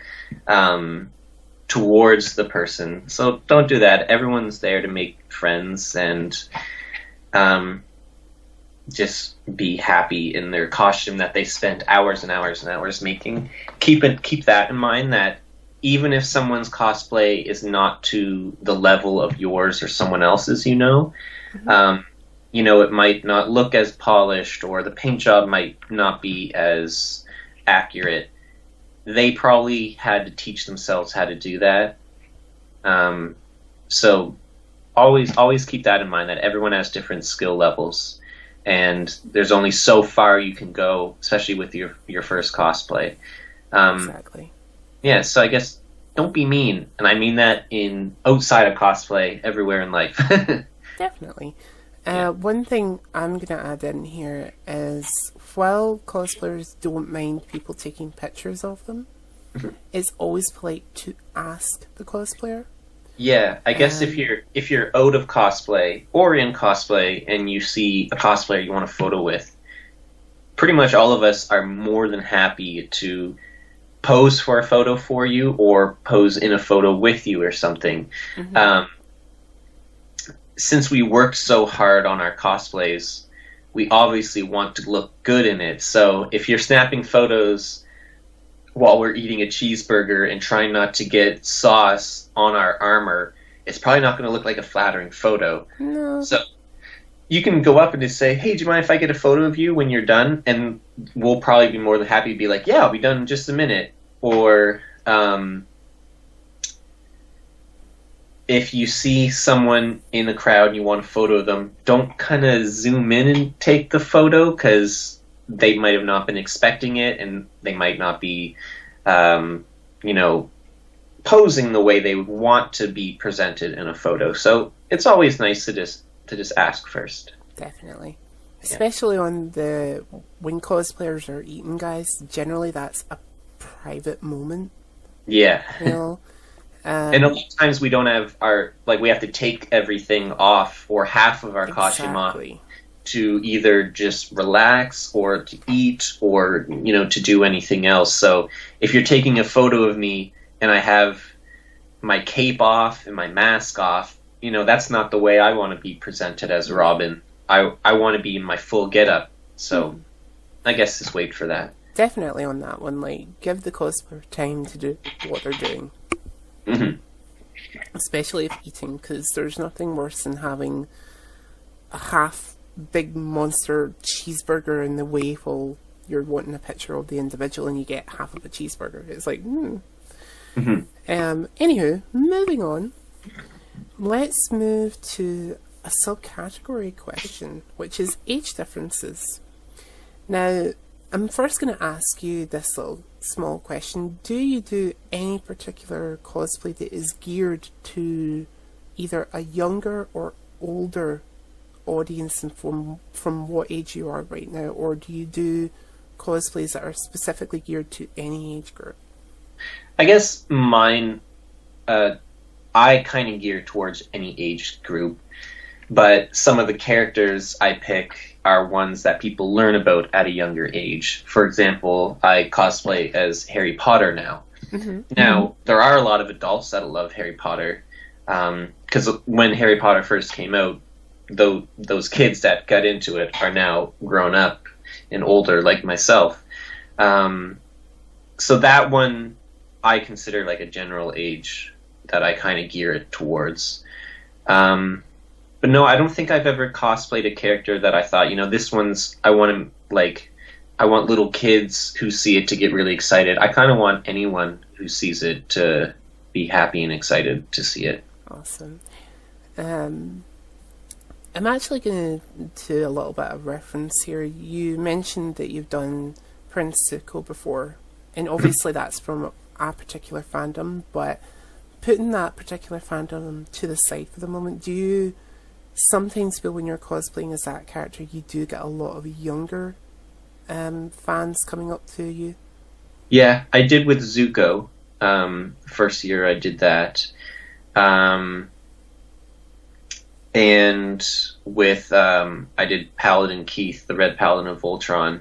towards the person. So don't do that. Everyone's there to make friends and just be happy in their costume that they spent hours and hours and hours making. Keep that in mind, that even if someone's cosplay is not to the level of yours or someone else's, it might not look as polished, or the paint job might not be as accurate. They probably had to teach themselves how to do that. So always keep that in mind, that everyone has different skill levels, and there's only so far you can go, especially with your first cosplay. Exactly. Yeah, so I guess don't be mean, and I mean that in outside of cosplay, everywhere in life. Definitely. One thing I'm going to add in here is, while cosplayers don't mind people taking pictures of them, it's always polite to ask the cosplayer. Yeah, I guess if you're out of cosplay or in cosplay and you see a cosplayer you want a photo with, pretty much all of us are more than happy to pose for a photo for you or pose in a photo with you or something. Since we worked so hard on our cosplays, we obviously want to look good in it. So if you're snapping photos while we're eating a cheeseburger and trying not to get sauce on our armor, it's probably not going to look like a flattering photo. No. So you can go up and just say, hey, do you mind if I get a photo of you when you're done? And we'll probably be more than happy to be like, yeah, I'll be done in just a minute. Or if you see someone in the crowd and you want a photo of them, don't kind of zoom in and take the photo, because they might have not been expecting it, and they might not be, posing the way they would want to be presented in a photo. So it's always nice to just ask first. Definitely. Especially on the when cosplayers are eating, guys, generally that's a private moment. Yeah. You know? And a lot of times we don't have we have to take everything off, or half of our costume off, to either just relax or to eat or, to do anything else. So if you're taking a photo of me and I have my cape off and my mask off, that's not the way I want to be presented as Robin. I want to be in my full getup. So I guess just wait for that. Definitely on that one. Like, give the cosplayer time to do what they're doing. Mm-hmm. Especially if eating, because there's nothing worse than having a half big monster cheeseburger in the way while you're wanting a picture of the individual and you get half of a cheeseburger. It's like, Mm-hmm. Anywho, moving on. Let's move to a subcategory question, which is age differences. Now, I'm first going to ask you this little small question. Do you do any particular cosplay that is geared to either a younger or older audience, and from what age you are right now, or do you do cosplays that are specifically geared to any age group? I guess mine, I kind of gear towards any age group, but some of the characters I pick are ones that people learn about at a younger age. For example, I cosplay as Harry Potter now. Mm-hmm. Now, there are a lot of adults that love Harry Potter, because when Harry Potter first came out, those kids that got into it are now grown up and older, like myself. So that one I consider like a general age that I kind of gear it towards. But no, I don't think I've ever cosplayed a character that I thought, this one's, I want little kids who see it to get really excited. I kind of want anyone who sees it to be happy and excited to see it. Awesome. I'm actually going to do a little bit of reference here. You mentioned that you've done Prince Zuko before, and obviously that's from a particular fandom, but putting that particular fandom to the side for the moment, do you sometimes feel when you're cosplaying as that character you do get a lot of younger fans coming up to you? Yeah, I did with Zuko. First year I did that. And with I did Paladin Keith, the Red Paladin of Voltron.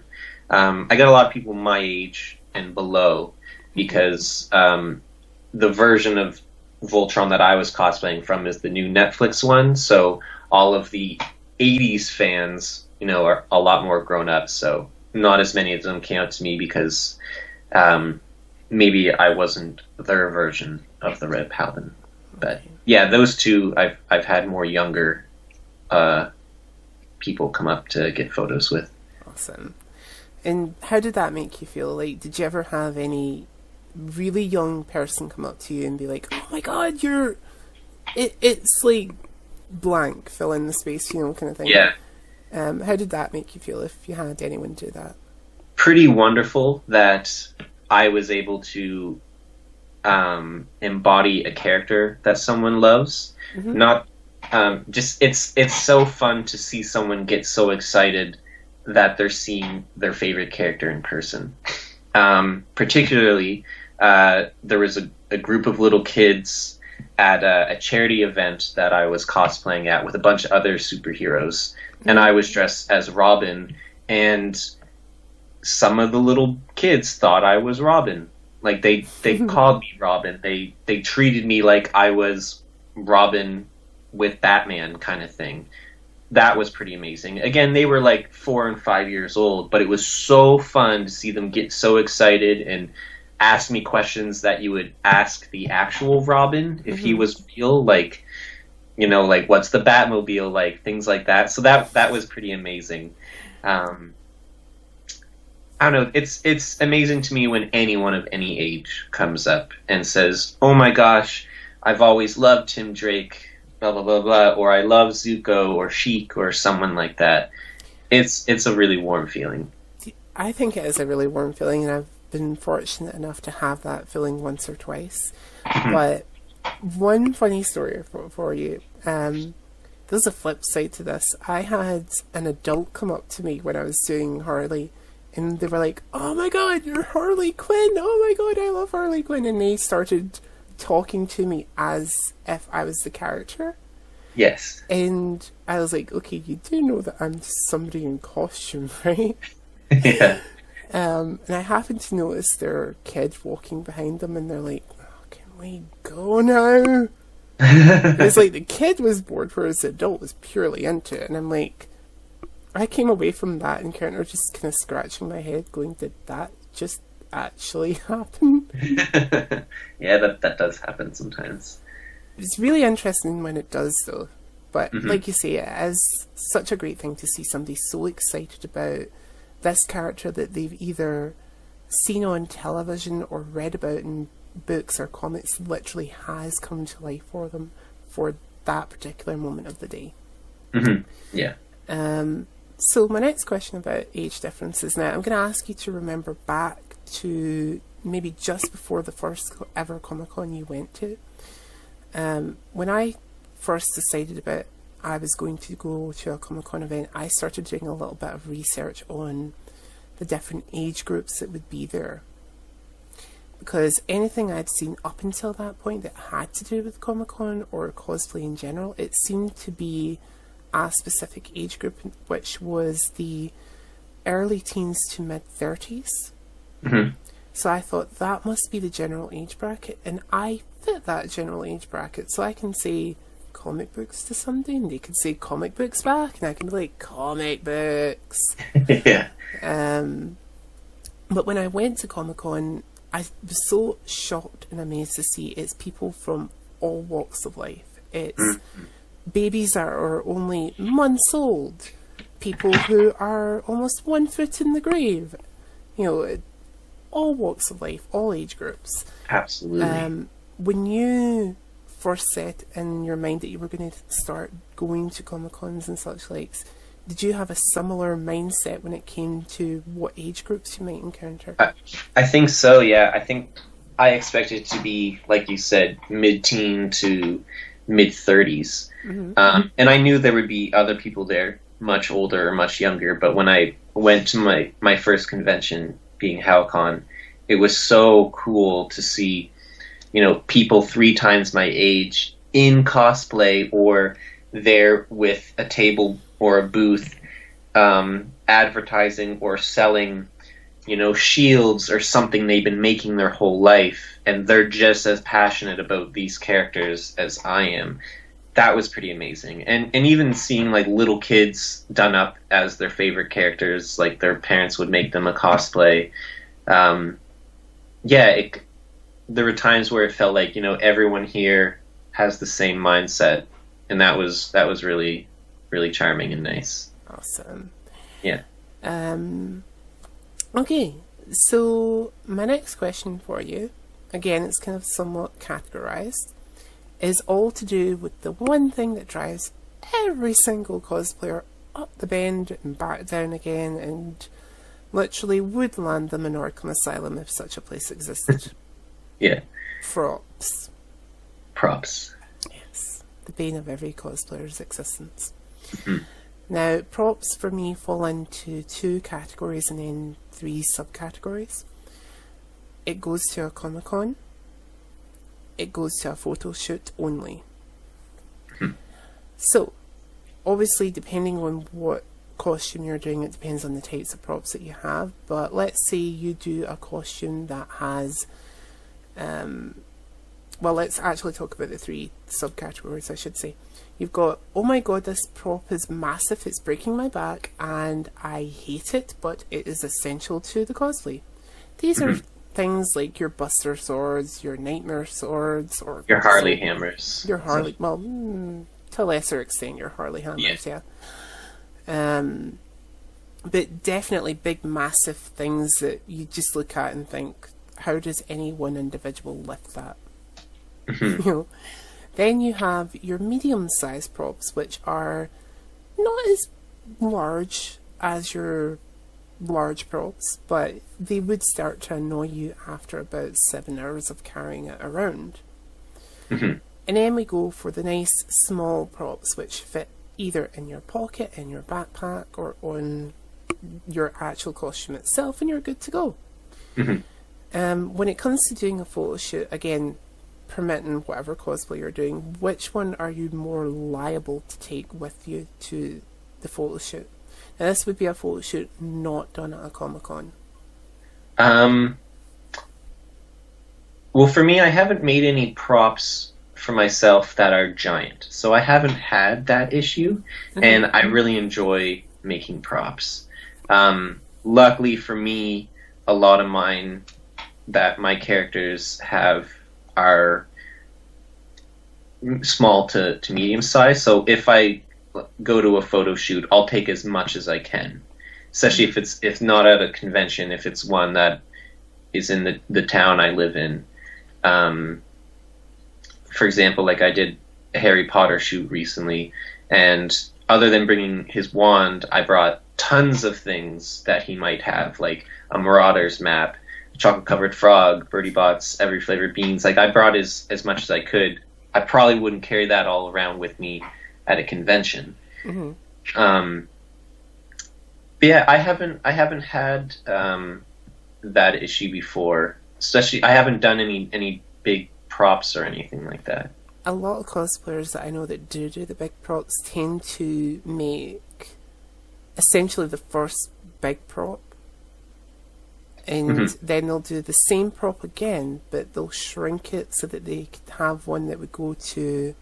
I got a lot of people my age and below, because the version of Voltron that I was cosplaying from is the new Netflix one, so all of the 80s fans, are a lot more grown up, so not as many of them came up to me because maybe I wasn't their version of the Red Paladin. But yeah, those two I've had more younger people come up to get photos with. Awesome. And how did that make you feel? Like, did you ever have any really young person come up to you and be like, "Oh my God, it's like blank, fill in the space," kind of thing? Yeah. How did that make you feel, if you had anyone do that? Pretty wonderful that I was able to embody a character that someone loves. Mm-hmm. Not just it's so fun to see someone get so excited that they're seeing their favorite character in person. Particularly, there was a group of little kids at a charity event that I was cosplaying at with a bunch of other superheroes, and I was dressed as Robin, and some of the little kids thought I was Robin. Like, they called me Robin. They treated me like I was Robin with Batman kind of thing. That was pretty amazing. Again, they were like 4 and 5 years old, but it was so fun to see them get so excited and ask me questions that you would ask the actual Robin if he was real, like, you know, like, what's the Batmobile like, things like that. So that was pretty amazing. I don't know, it's amazing to me when anyone of any age comes up and says, oh my gosh, I've always loved Tim Drake, blah, blah, blah, blah, or I love Zuko or Sheik or someone like that. It's a really warm feeling. I think it is a really warm feeling, and I've been fortunate enough to have that feeling once or twice. But one funny story for you. There's a flip side to this. I had an adult come up to me when I was doing Harley, and they were like, oh my god, you're Harley Quinn! Oh my god, I love Harley Quinn! And they started talking to me as if I was the character. Yes. And I was like, okay, you do know that I'm somebody in costume, right? Yeah. And I happened to notice their kid walking behind them, and they're like, oh, can we go now? It's like the kid was bored, whereas the adult was purely into it. And I'm like, I came away from that encounter just kind of scratching my head, going, did that just actually happen? Yeah, that does happen sometimes. It's really interesting when it does, though. But like you say, it is such a great thing to see somebody so excited about this character that they've either seen on television or read about in books or comics literally has come to life for them for that particular moment of the day. Yeah. So my next question about age differences. Now, I'm going to ask you to remember back to maybe just before the first ever Comic-Con you went to. When I first decided about I was going to go to a Comic-Con event, I started doing a little bit of research on the different age groups that would be there. Because anything I'd seen up until that point that had to do with Comic-Con or cosplay in general, it seemed to be a specific age group, which was the early teens to mid-30s. So I thought that must be the general age bracket, and I fit that general age bracket, so I can say comic books to somebody, and they can say comic books back, and I can be like, comic books. Yeah. But when I went to Comic-Con, I was so shocked and amazed to see it's people from all walks of life. It's babies that are only months old, people who are almost 1 foot in the grave, you know, all walks of life, all age groups. Absolutely. When you first set in your mind that you were going to start going to Comic-Cons and such likes, did you have a similar mindset when it came to what age groups you might encounter? I think so, yeah. I think I expected it to be, like you said, mid-teen to mid-30s. And I knew there would be other people there, much older or much younger, but when I went to my first convention, being HowlCon, it was so cool to see, you know, people 3 times my age in cosplay or there with a table or a booth advertising or selling, you know, shields or something they've been making their whole life, and they're just as passionate about these characters as I am. That was pretty amazing. And even seeing like little kids done up as their favorite characters, like their parents would make them a cosplay. There were times where it felt like, you know, everyone here has the same mindset, and that was really, really charming and nice. Awesome. Yeah. Okay, so my next question for you, again, it's kind of somewhat categorized, is all to do with the one thing that drives every single cosplayer up the bend and back down again, and literally would land them in Arkham Asylum if such a place existed. Yeah. Props. Props. Yes. The bane of every cosplayer's existence. Now, props for me fall into 2 categories and then 3 subcategories. It goes to a Comic-Con. It goes to a photo shoot only. So, obviously, depending on what costume you're doing, it depends on the types of props that you have. But let's say you do a costume that has... well, let's actually talk about the 3 subcategories, I should say. You've got, oh my god, this prop is massive, it's breaking my back, and I hate it, but it is essential to the cosplay. These are things like your Buster swords, your Nightmare swords, or Your Harley hammers. your Harley, well, to a lesser extent, your Harley hammers, yeah. But definitely big, massive things that you just look at and think, how does any one individual lift that? You know. Then you have your medium-sized props, which are not as large as your large props, but they would start to annoy you after about 7 hours of carrying it around. And then we go for the nice small props, which fit either in your pocket, in your backpack, or on your actual costume itself, and you're good to go. When it comes to doing a photo shoot, again, permitting whatever cosplay you're doing, which one are you more liable to take with you to the photo shoot? Now, this would be a photo shoot not done at a Comic-Con. Well, for me, I haven't made any props for myself that are giant, so I haven't had that issue, and I really enjoy making props. Luckily for me, a lot of mine that my characters have are small to medium size, so if I go to a photo shoot, I'll take as much as I can, especially if not at a convention, if it's one that is in the town I live in. For example, like I did a Harry Potter shoot recently, and other than bringing his wand, I brought tons of things that he might have, like a Marauders map, a chocolate-covered frog, Birdie Bots, every flavored beans. Like, I brought as much as I could. I probably wouldn't carry that all around with me at a convention. But yeah, I haven't had that issue before. Especially, I haven't done any big props or anything like that. A lot of cosplayers that I know that do the big props tend to make essentially the first big prop, and then they'll do the same prop again, but they'll shrink it so that they could have one that would go to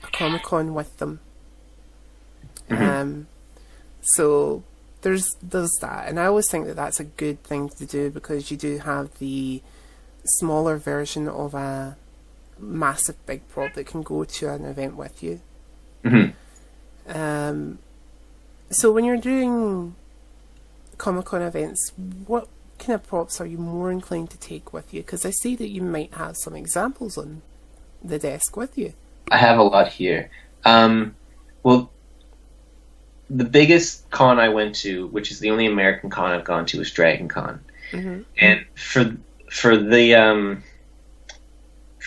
a Comic-Con with them. So there's that, and I always think that that's a good thing to do, because you do have the smaller version of a massive big prop that can go to an event with you. So when you're doing Comic-Con events, what kind of props are you more inclined to take with you? Because I see that you might have some examples on the desk with you. I have a lot here. Well, the biggest con I went to, which is the only American con I've gone to, is Dragon Con. And for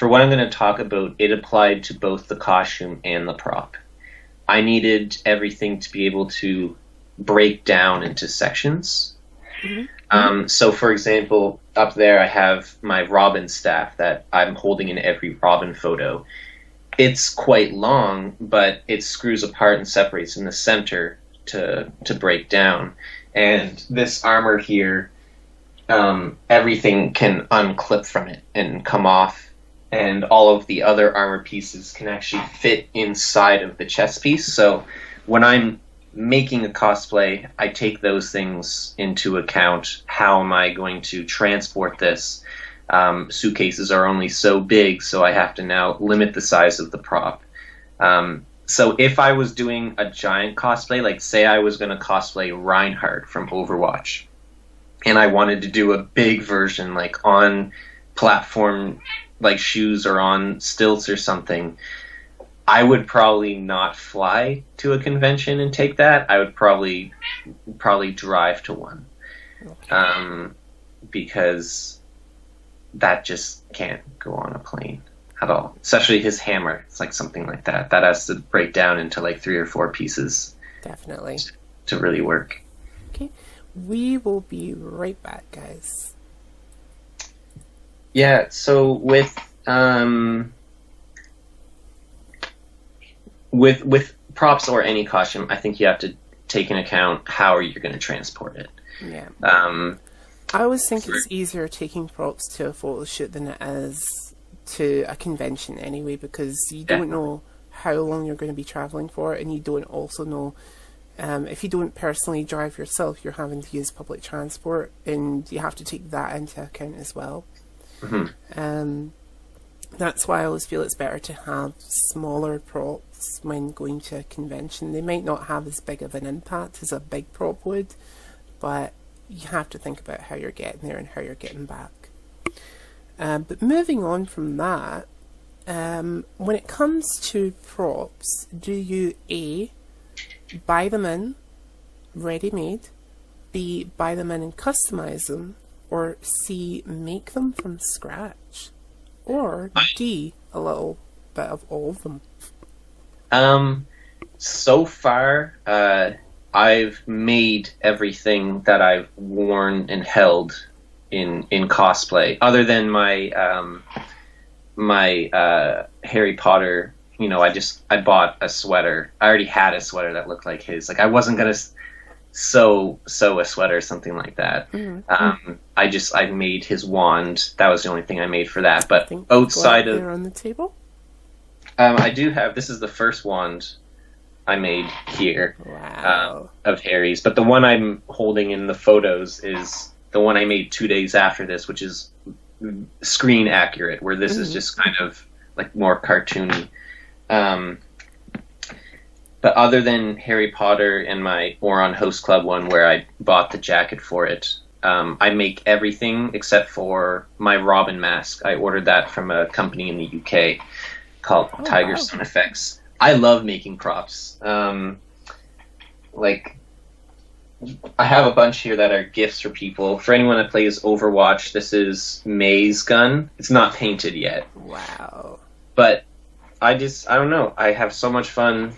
what I'm going to talk about, it applied to both the costume and the prop. I needed everything to be able to break down into sections. So, for example, up there I have my Robin staff that I'm holding in every Robin photo. It's quite long, but it screws apart and separates in the center to break down. And this armor here, everything can unclip from it and come off, and all of the other armor pieces can actually fit inside of the chest piece. So when I'm making a cosplay, I take those things into account. How am I going to transport this? Suitcases are only so big, so I have to now limit the size of the prop. So if I was doing a giant cosplay, like say I was going to cosplay Reinhardt from Overwatch, and I wanted to do a big version, like on platform, like shoes or on stilts or something, I would probably not fly to a convention and take that. I would probably drive to one, because that just can't go on a plane at all. Especially his hammer. It's like something like that. That has to break down into like 3 or 4 pieces. Definitely. To really work. Okay. We will be right back, guys. Yeah, so with props or any costume, I think you have to take into account how are you going to transport it. Yeah. I always think it's easier taking props to a photo shoot than it is to a convention anyway, because you don't know how long you're going to be traveling for, and you don't also know If you don't personally drive yourself, you're having to use public transport, and you have to take that into account as well. That's why I always feel it's better to have smaller props when going to a convention. They might not have as big of an impact as a big prop would, but you have to think about how you're getting there and how you're getting back. But moving on from that, when it comes to props, do you A, buy them in ready-made, B, buy them in and customize them, or C, make them from scratch, or D, a little bit of all of them? So far, I've made everything that I've worn and held in cosplay, other than my my Harry Potter. You know, I bought a sweater. I already had a sweater that looked like his. Like, I wasn't gonna sew a sweater or something like that. I made his wand. That was the only thing I made for that. But outside of there on the table, I do have. This is the first wand I made here. Wow. Of Harry's. But the one I'm holding in the photos is the one I made 2 days after this, which is screen accurate, where this is just kind of like more cartoony. But other than Harry Potter and my Oron Host Club one, where I bought the jacket for it, I make everything except for my Robin mask. I ordered that from a company in the UK called Tiger Sun Effects. I love making props. Like, I have a bunch here that are gifts for people. For anyone that plays Overwatch, this is May's gun. It's not painted yet. Wow. But I don't know. I have so much fun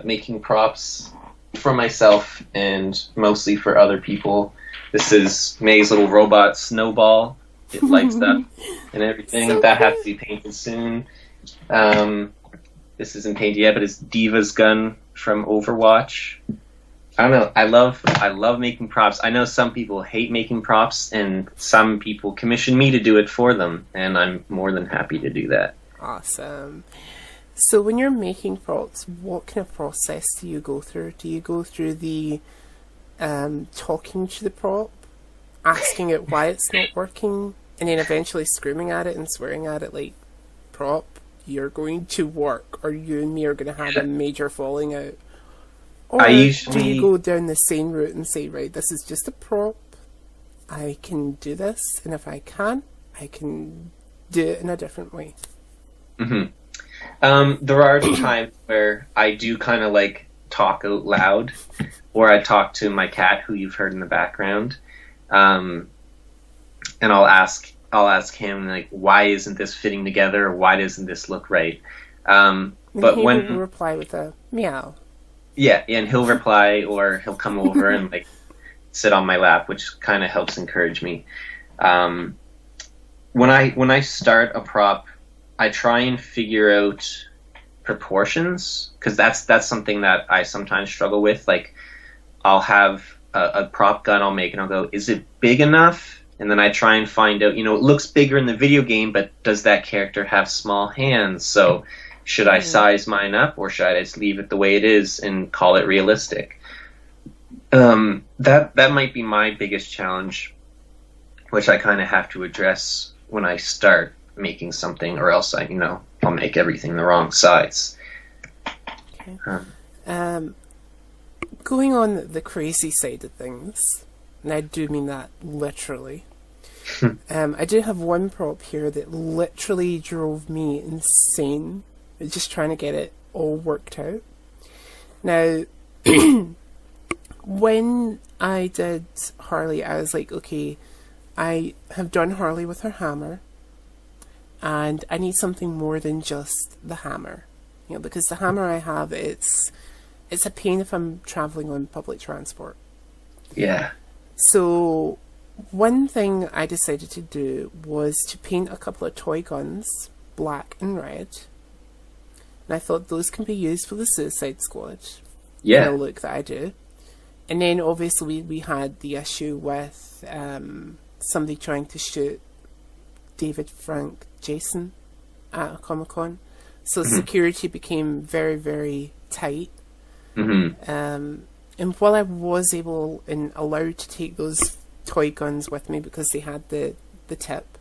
making props for myself and mostly for other people. This is May's little robot Snowball. It lights up and everything. So that has to be painted soon. This isn't painted yet, but it's Diva's gun from Overwatch. I don't know. I love making props. I know some people hate making props, and some people commission me to do it for them, and I'm more than happy to do that. Awesome. So when you're making props, what kind of process do you go through? Do you go through the talking to the prop, asking it why it's not working, and then eventually screaming at it and swearing at it like, prop, you're going to work, or you and me are going to have a major falling out? Or do you go down the same route and say, right, this is just a prop, I can do this, and if I can't, I can do it in a different way? There are times where I do kind of like talk out loud, or I talk to my cat, who you've heard in the background, and I'll ask him, like, why isn't this fitting together, or why doesn't this look right? But he when will reply with a meow. Yeah, and he'll reply, or he'll come over and like sit on my lap, which kind of helps encourage me. When I start a prop, I try and figure out proportions, because that's something that I sometimes struggle with. Like, I'll have a prop gun I'll make, and I'll go, is it big enough? And then I try and find out, it looks bigger in the video game, but does that character have small hands? So should I size mine up, or should I just leave it the way it is and call it realistic? That might be my biggest challenge, which I kind of have to address when I start making something, or else I'll make everything the wrong size. Okay. Going on the crazy side of things, and I do mean that literally, I do have one prop here that literally drove me insane, just trying to get it all worked out. Now, when I did Harley, I was like, okay, I have done Harley with her hammer, and I need something more than just the hammer. Because the hammer I have, it's a pain if I'm traveling on public transport. Yeah. So one thing I decided to do was to paint a couple of toy guns, black and red. And I thought those can be used for the Suicide Squad. Yeah. The look that I do. And then obviously we had the issue with somebody trying to shoot David Frank Jason at a Comic-Con. So security became very, very tight. And while I was able and allowed to take those toy guns with me because they had the tip,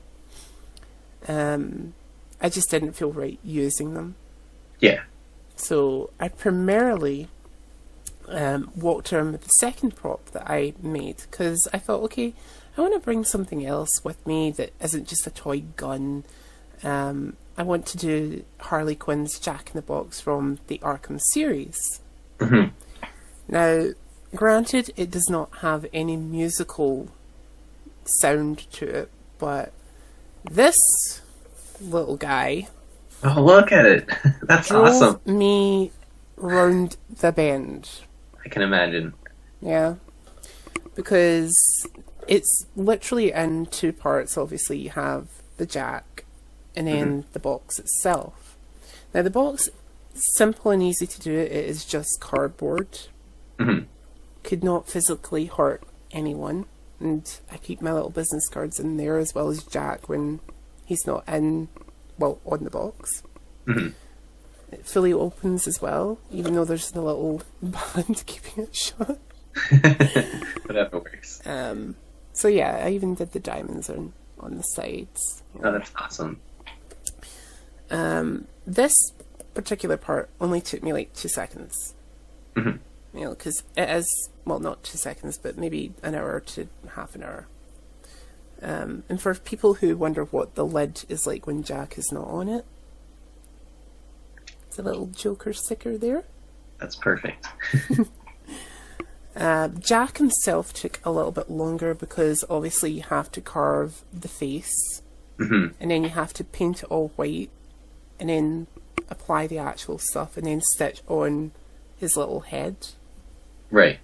I just didn't feel right using them. Yeah. So I primarily walked around with the second prop that I made because I thought, okay, I want to bring something else with me that isn't just a toy gun. I want to do Harley Quinn's Jack in the Box from the Arkham series. Mm-hmm. Now, granted, it does not have any musical sound to it, but this little guy... Oh, look at it. That's awesome. Drove me round the bend. I can imagine. Yeah. Because it's literally in two parts. Obviously, you have the jack and then the box itself. Now, the box, simple and easy to do. It is just cardboard. Mm-hmm. Could not physically hurt anyone. And I keep my little business cards in there as well as Jack when he's not on the box. Mm-hmm. It fully opens as well, even though there's the little band keeping it shut. Whatever works. So yeah, I even did the diamonds on the sides. Oh, that's awesome. This particular part only took me like 2 seconds. Mm-hmm. You know, because it is, well, not 2 seconds, but maybe an hour to half an hour. And for people who wonder what the lid is like when Jack is not on it, it's a little Joker sticker there. That's perfect. Jack himself took a little bit longer because obviously you have to carve the face, and then you have to paint it all white, and then apply the actual stuff, and then stitch on his little head. Right.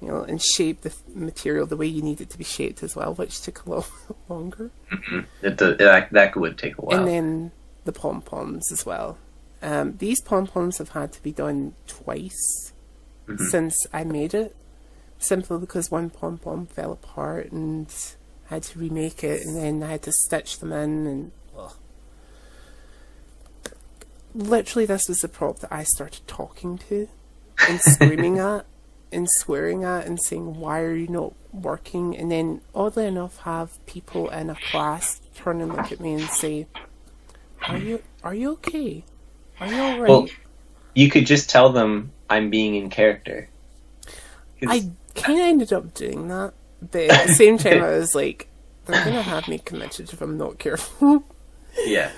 You know, and shape the material the way you need it to be shaped as well, which took a little longer. Mm-hmm. That would take a while. And then the pom-poms as well. These pom-poms have had to be done twice since I made it, simply because one pom-pom fell apart and I had to remake it, and then I had to stitch them in, and literally this was the prop that I started talking to and screaming at and swearing at and saying, why are you not working? And then oddly enough have people in a class turn and look at me and say, are you okay? Are you alright? Well, you could just tell them I'm being in character. I kind of ended up doing that, but at the same time I was like, they're going to have me committed if I'm not careful. Yeah.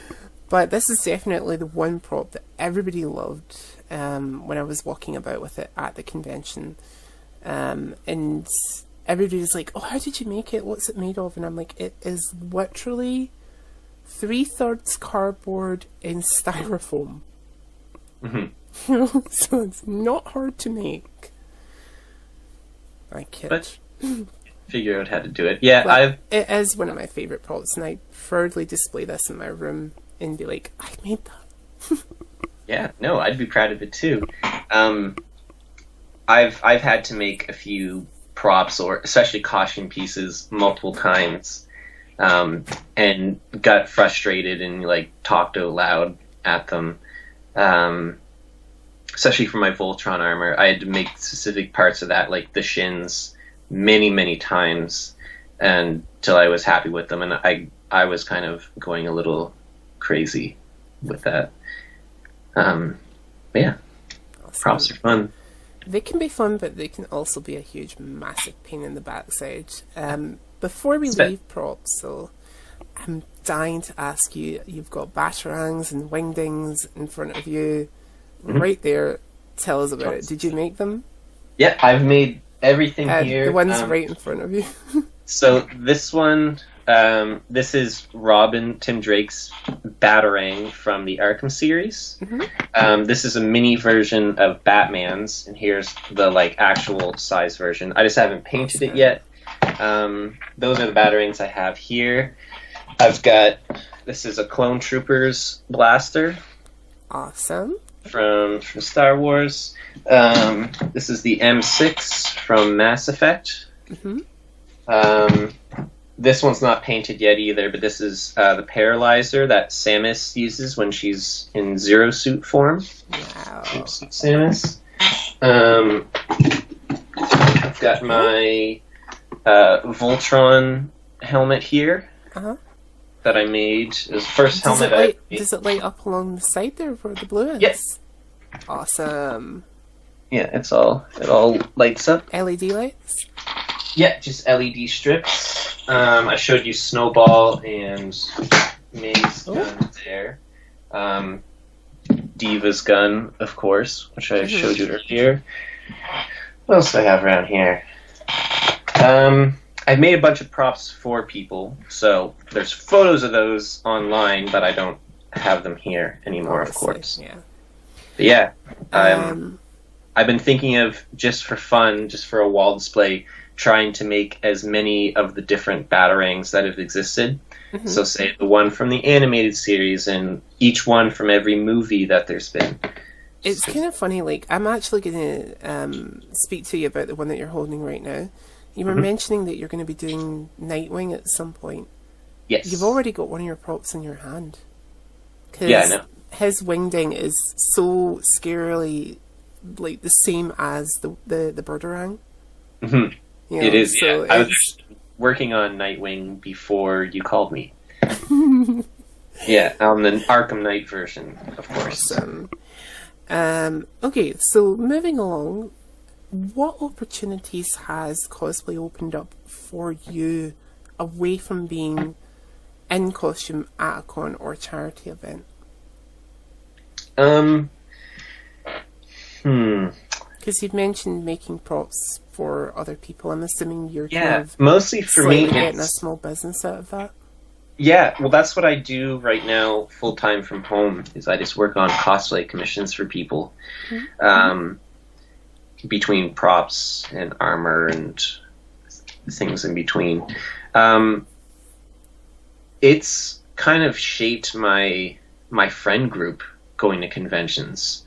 But this is definitely the one prop that everybody loved when I was walking about with it at the convention. And everybody's like, oh, how did you make it? What's it made of? And I'm like, it is literally 3/3 cardboard and styrofoam. Mm-hmm. So it's not hard to make. I kid. But figure out how to do it. Yeah, it is one of my favourite props, and I proudly display this in my room and be like, I made that. Yeah, no, I'd be proud of it too. I've had to make a few props, or especially costume pieces, multiple times, and got frustrated and like talked out loud at them. Especially for my Voltron armor, I had to make specific parts of that, like the shins, many times, until I was happy with them, and I was kind of going a little crazy with that. But yeah, awesome. Props are fun. They can be fun, but they can also be a huge, massive pain in the backside. Before we leave props, though, I'm dying to ask you, you've got Batarangs and Wingdings in front of you, right there. Tell us about it. Did you make them? Yeah, I've made everything here. The one's right in front of you. So this one, this is Tim Drake's Batarang from the Arkham series. This is a mini version of Batman's, and here's the like actual size version. I just haven't painted it yet. Those are the Batarangs I have here. I've got, this is a Clone Troopers blaster. Awesome. From Star Wars. This is the M6 from Mass Effect. This one's not painted yet either, but this is the paralyzer that Samus uses when she's in Zero Suit form. Wow. Samus. I've got my Voltron helmet here that I made. It was the first helmet I made. Does it light up along the side there where the blue is? Yes. Awesome. Yeah, it all lights up. LED lights? Yeah, just LED strips. I showed you Snowball and May's gun there. Diva's gun, of course, which I showed you earlier. What else do I have around here? I've made a bunch of props for people, so there's photos of those online, but I don't have them here anymore, of course. Yeah. But yeah, I've been thinking of, just for fun, just for a wall display, trying to make as many of the different Batarangs that have existed. So say the one from the animated series and each one from every movie that there's been. It's kind of funny, like, I'm actually going to speak to you about the one that you're holding right now. You were mentioning that you're going to be doing Nightwing at some point. Yes. You've already got one of your props in your hand. Yeah, I know. His wingding is so scarily, like, the same as the Batarangs. Mm-hmm. You know, it is, so yeah. I was working on Nightwing before you called me. Yeah, on the Arkham Knight version, of course. Awesome. Okay, so moving along, what opportunities has cosplay opened up for you away from being in costume at a con or charity event? Because you've mentioned making props for other people. I'm assuming you're kind of mostly for me getting a small business out of that. Yeah, well, that's what I do right now, full time from home. Is I just work on cosplay commissions for people, between props and armor and things in between. It's kind of shaped my friend group going to conventions.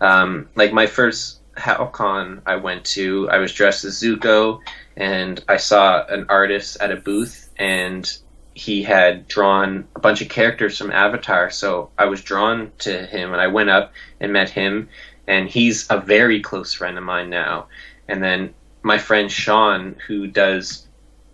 Like my first HowCon I went to, I was dressed as Zuko, and I saw an artist at a booth, and he had drawn a bunch of characters from Avatar, so I was drawn to him, and I went up and met him, and he's a very close friend of mine now. And then my friend Sean, who does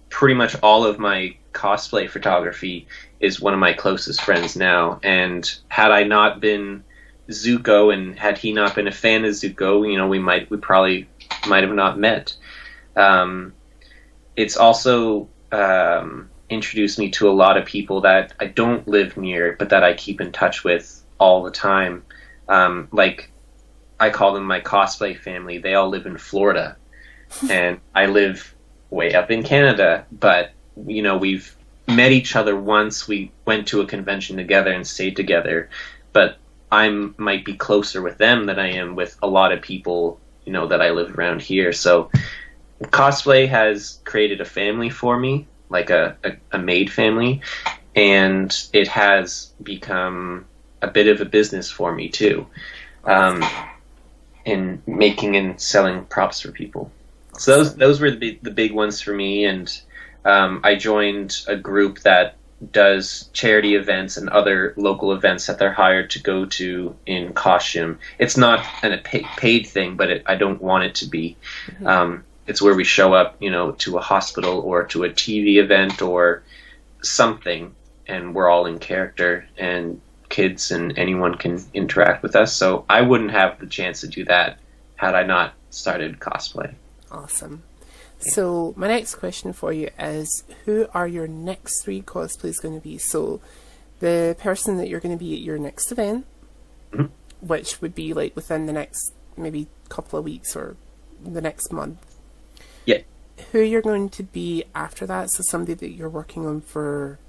pretty much all of my cosplay photography, is one of my closest friends now. And had I not been Zuko, and had he not been a fan of Zuko, you know, we probably might have not met. It's also introduced me to a lot of people that I don't live near, but that I keep in touch with all the time. Like, I call them my cosplay family. They all live in Florida, and I live way up in Canada. But, you know, we've met each other once. We went to a convention together and stayed together. But I might be closer with them than I am with a lot of people, you know, that I live around here. So cosplay has created a family for me, like a maid family, and it has become a bit of a business for me too, in making and selling props for people. So those were the big ones for me, and I joined a group that does charity events and other local events that they're hired to go to in costume. It's not a paid thing, but I don't want it to be. It's where we show up, you know, to a hospital or to a TV event or something, and we're all in character, and kids and anyone can interact with us. So I wouldn't have the chance to do that had I not started cosplay. Awesome. So my next question for you is, who are your next 3 cosplays going to be? So the person that you're going to be at your next event, which would be like within the next maybe couple of weeks or the next month. Yeah. Who you're going to be after that, so somebody that you're working on for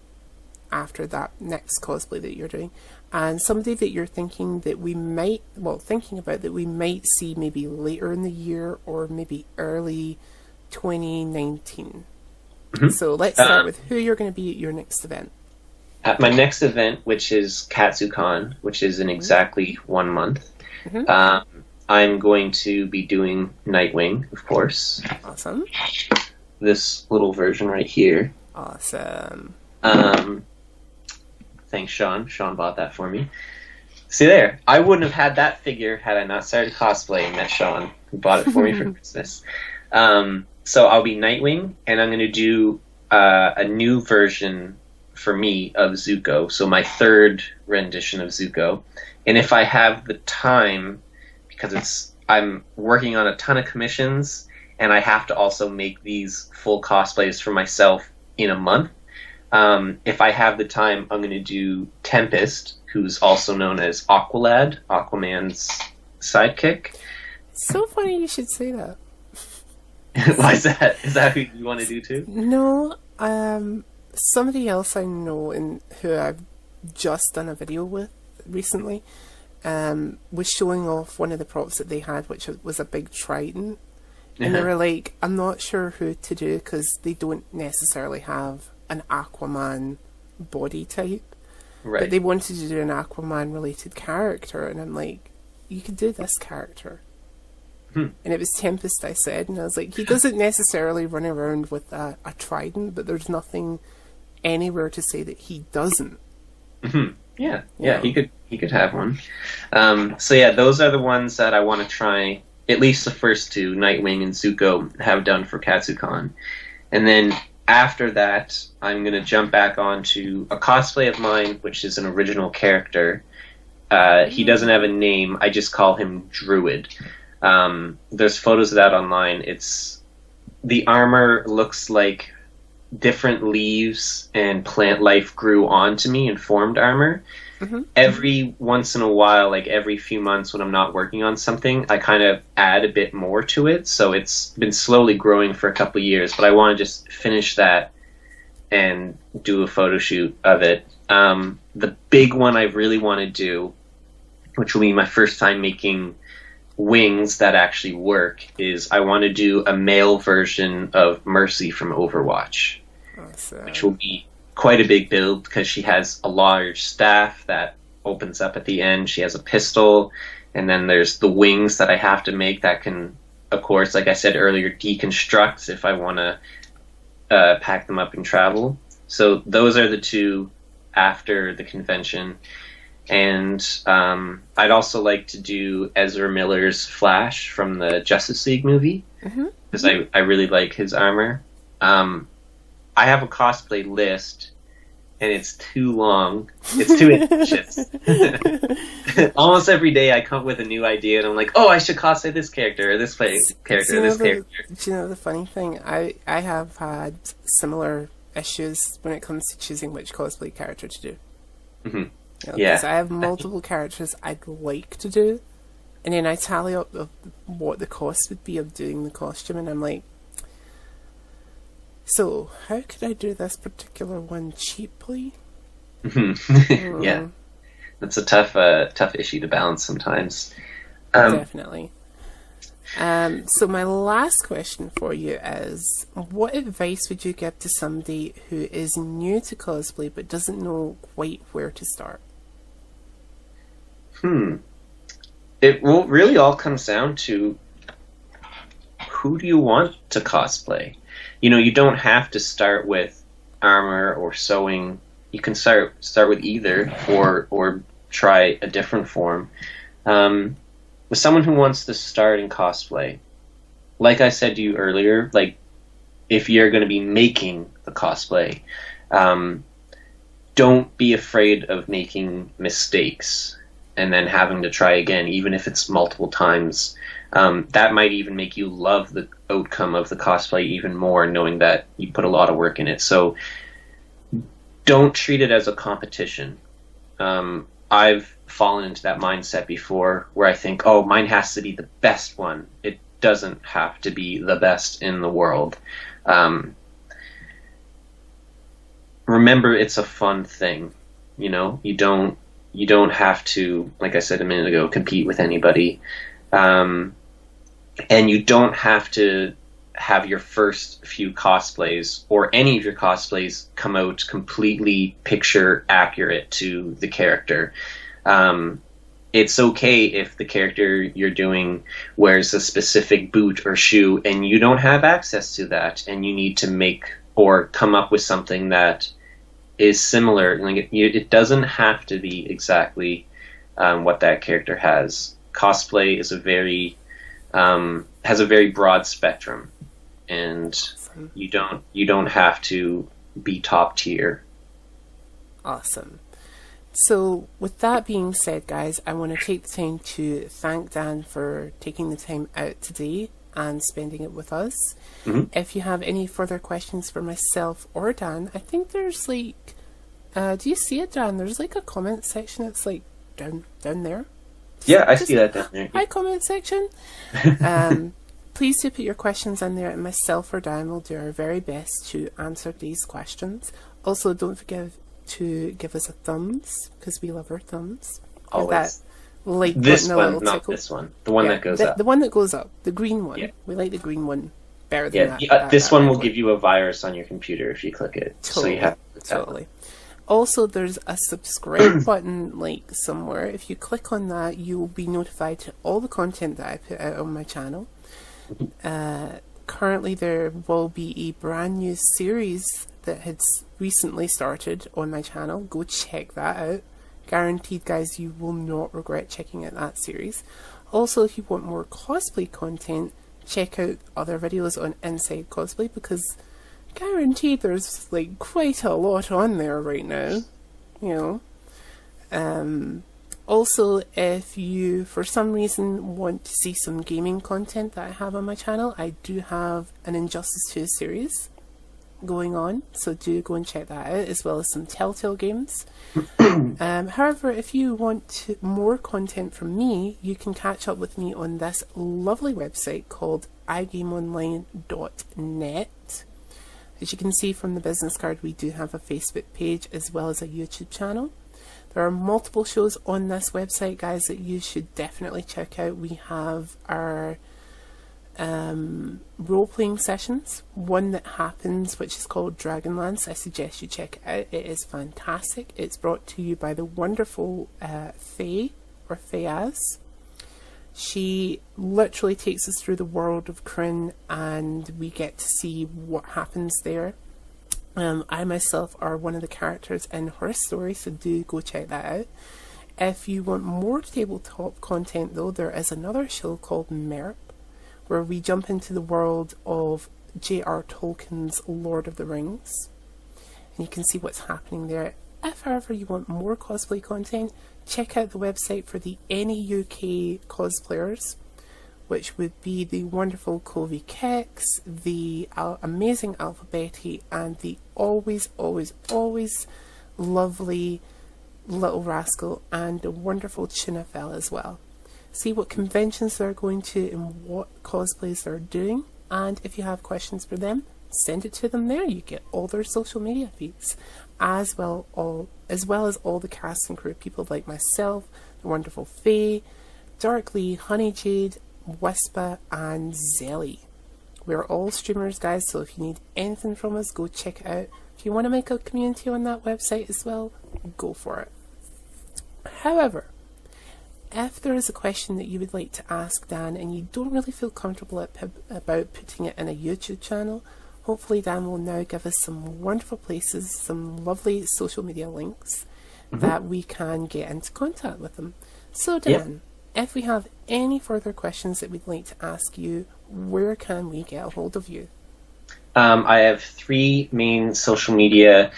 after that next cosplay that you're doing, and somebody that you're thinking that we might, thinking about that we might see maybe later in the year or maybe early 2019. So let's start with who you're going to be at your next event. At my next event, which is KatsuCon, which is in exactly 1 month, I'm going to be doing Nightwing, of course. Awesome. This little version right here. Awesome. Thanks, Sean. Sean bought that for me. See there, I wouldn't have had that figure had I not started cosplay and met Sean, who bought it for me for Christmas. So I'll be Nightwing, and I'm going to do a new version for me of Zuko. So my third rendition of Zuko. And if I have the time, because I'm working on a ton of commissions, and I have to also make these full cosplays for myself in a month. If I have the time, I'm going to do Tempest, who's also known as Aqualad, Aquaman's sidekick. So funny you should say that. Why is that? Is that who you want to do too? No, somebody else I know and who I've just done a video with recently was showing off one of the props that they had, which was a big trident. And they were like, I'm not sure who to do because they don't necessarily have an Aquaman body type. Right. But they wanted to do an Aquaman related character. And I'm like, you could do this character. And it was Tempest, I said. And I was like, he doesn't necessarily run around with a trident, but there's nothing anywhere to say that he doesn't. Yeah, he could have one. So yeah, those are the ones that I want to try. At least the first two, Nightwing and Zuko, have done for KatsuCon. And then after that, I'm going to jump back onto a cosplay of mine, which is an original character. He doesn't have a name. I just call him Druid. There's photos of that online. The armor looks like different leaves and plant life grew onto me and formed armor. Every once in a while, like every few months when I'm not working on something, I kind of add a bit more to it. So it's been slowly growing for a couple of years, but I want to just finish that and do a photo shoot of it. The big one I really want to do, which will be my first time making wings that actually work, is I want to do a male version of Mercy from Overwatch, which will be quite a big build because she has a large staff that opens up at the end. She has a pistol, and then there's the wings that I have to make that can, of course, like I said earlier, deconstruct if I want to pack them up and travel. So those are the two after the convention. And I'd also like to do Ezra Miller's Flash from the Justice League movie, because I really like his armor. I have a cosplay list, and it's too long. It's too ambitious. Almost every day I come up with a new idea, and I'm like, oh, I should cosplay this character, or this character, or this character. Do you know the funny thing? I have had similar issues when it comes to choosing which cosplay character to do. Because I have multiple characters I'd like to do, and then I tally up what the cost would be of doing the costume, and I'm like, so how could I do this particular one cheaply? Yeah, that's a tough issue to balance sometimes. Definitely. So my last question for you is, what advice would you give to somebody who is new to cosplay but doesn't know quite where to start? It really all comes down to, who do you want to cosplay? You don't have to start with armor or sewing. You can start with either, or try a different form. With someone who wants to start in cosplay, like I said to you earlier, like if you're going to be making the cosplay, don't be afraid of making mistakes and then having to try again, even if it's multiple times. That might even make you love the outcome of the cosplay even more, knowing that you put a lot of work in it. So don't treat it as a competition. I've fallen into that mindset before where I think, oh, mine has to be the best one. It doesn't have to be the best in the world. Remember, it's a fun thing. You don't have to, like I said a minute ago, compete with anybody. And you don't have to have your first few cosplays or any of your cosplays come out completely picture accurate to the character. It's okay if the character you're doing wears a specific boot or shoe and you don't have access to that, and you need to make or come up with something that is similar. Like it doesn't have to be exactly what that character has. Cosplay is a very has a very broad spectrum, and Awesome. you don't have to be top tier. Awesome. So, with that being said, guys, I want to take the time to thank Dan for taking the time out today and spending it with us. If you have any further questions for myself or Dan, I think there's like, do you see it, Dan? There's like a comment section. It's like down there. Yeah, I see that down there. Hi, comment section. Please do put your questions in there, and myself or Dan will do our very best to answer these questions. Also, don't forget to give us a thumbs, because we love our thumbs. Always. That like This button, a one, little not tickle. this one. The one that goes up. The one that goes up. The green one. Yeah. We like the green one better than Yeah, that. this one will red give you a virus on your computer if you click it. Totally. So you have Totally. Also, there's a subscribe button like somewhere. If you click on that, you will be notified to all the content that I put out on my channel. Currently, there will be a brand new series that has recently started on my channel. Go check that out. Guaranteed, guys, you will not regret checking out that series. Also, if you want more cosplay content, check out other videos on Inside Cosplay, because guaranteed there's like quite a lot on there right now, you know. Also, if you for some reason want to see some gaming content that I have on my channel, I do have an Injustice 2 series going on, so do go and check that out, as well as some Telltale games. However, if you want more content from me, you can catch up with me on this lovely website called igameonline.net. As you can see from the business card, we do have a Facebook page as well as a YouTube channel. There are multiple shows on this website, guys, that you should definitely check out. We have our role-playing sessions, one that happens which is called Dragonlance. I suggest you check it out. It is fantastic. It's brought to you by the wonderful Faye, or Fayaz. She literally takes us through the world of Kryn, and we get to see what happens there. I myself are one of the characters in her story, so do go check that out. If you want more tabletop content, though, there is another show called Merp, where we jump into the world of J.R. Tolkien's Lord of the Rings, and you can see what's happening there. If, however, you want more cosplay content, check out the website for the NEUK cosplayers, which would be the wonderful Covey Kex, the amazing Alpha Betty, and the always lovely Little Rascal, and the wonderful Chinafel as well. See what conventions they're going to and what cosplays they're doing, and if you have questions for them, send it to them there. You get all their social media feeds, as well as all the cast and crew, people like myself, the wonderful Faye, Darkly, Honey Jade, Whisper, and Zelly. We're all streamers, guys, so if you need anything from us, go check it out. If you want to make a community on that website as well, go for it. However, if there is a question that you would like to ask Dan and you don't really feel comfortable about putting it in a YouTube channel, hopefully Dan will now give us some wonderful places, some lovely social media links that we can get into contact with them. So Dan, if we have any further questions that we'd like to ask you, where can we get a hold of you? I have 3 main social media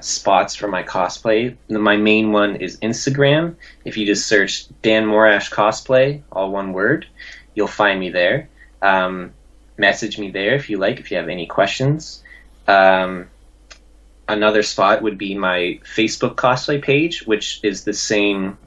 spots for my cosplay. My main one is Instagram. If you just search Dan Morash Cosplay, all one word, you'll find me there. Message me there if you like, if you have any questions. Another spot would be my Facebook cosplay page, which is the same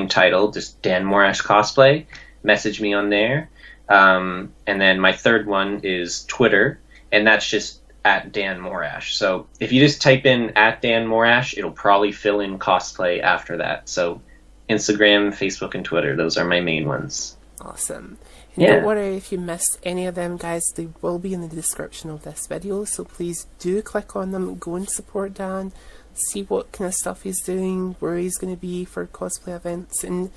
title, just Dan Morash Cosplay. Message me on there. And then my third one is Twitter, and that's just at Dan Morash. So if you just type in at Dan Morash, it'll probably fill in cosplay after that. So Instagram, Facebook, and Twitter, those are my main ones. Awesome. And don't worry if you missed any of them, guys. They will be in the description of this video, so please do click on them, go and support Dan, see what kind of stuff he's doing, where he's going to be for cosplay events, and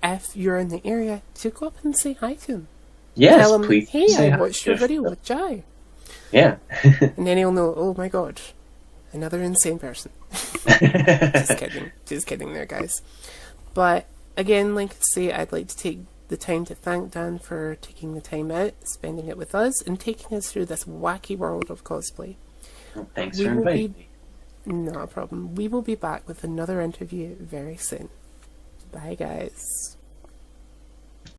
if you're in the area, to go up and say hi to him. Yes, tell him, please. Hey, I watched your video with Jai. Yeah. And then he'll know, oh my god, another insane person. Just kidding there, guys. But again, like I say, I'd like to take the time to thank Dan for taking the time out, spending it with us, and taking us through this wacky world of cosplay. Well, thanks for inviting me. Not a problem. We will be back with another interview very soon. Bye, guys.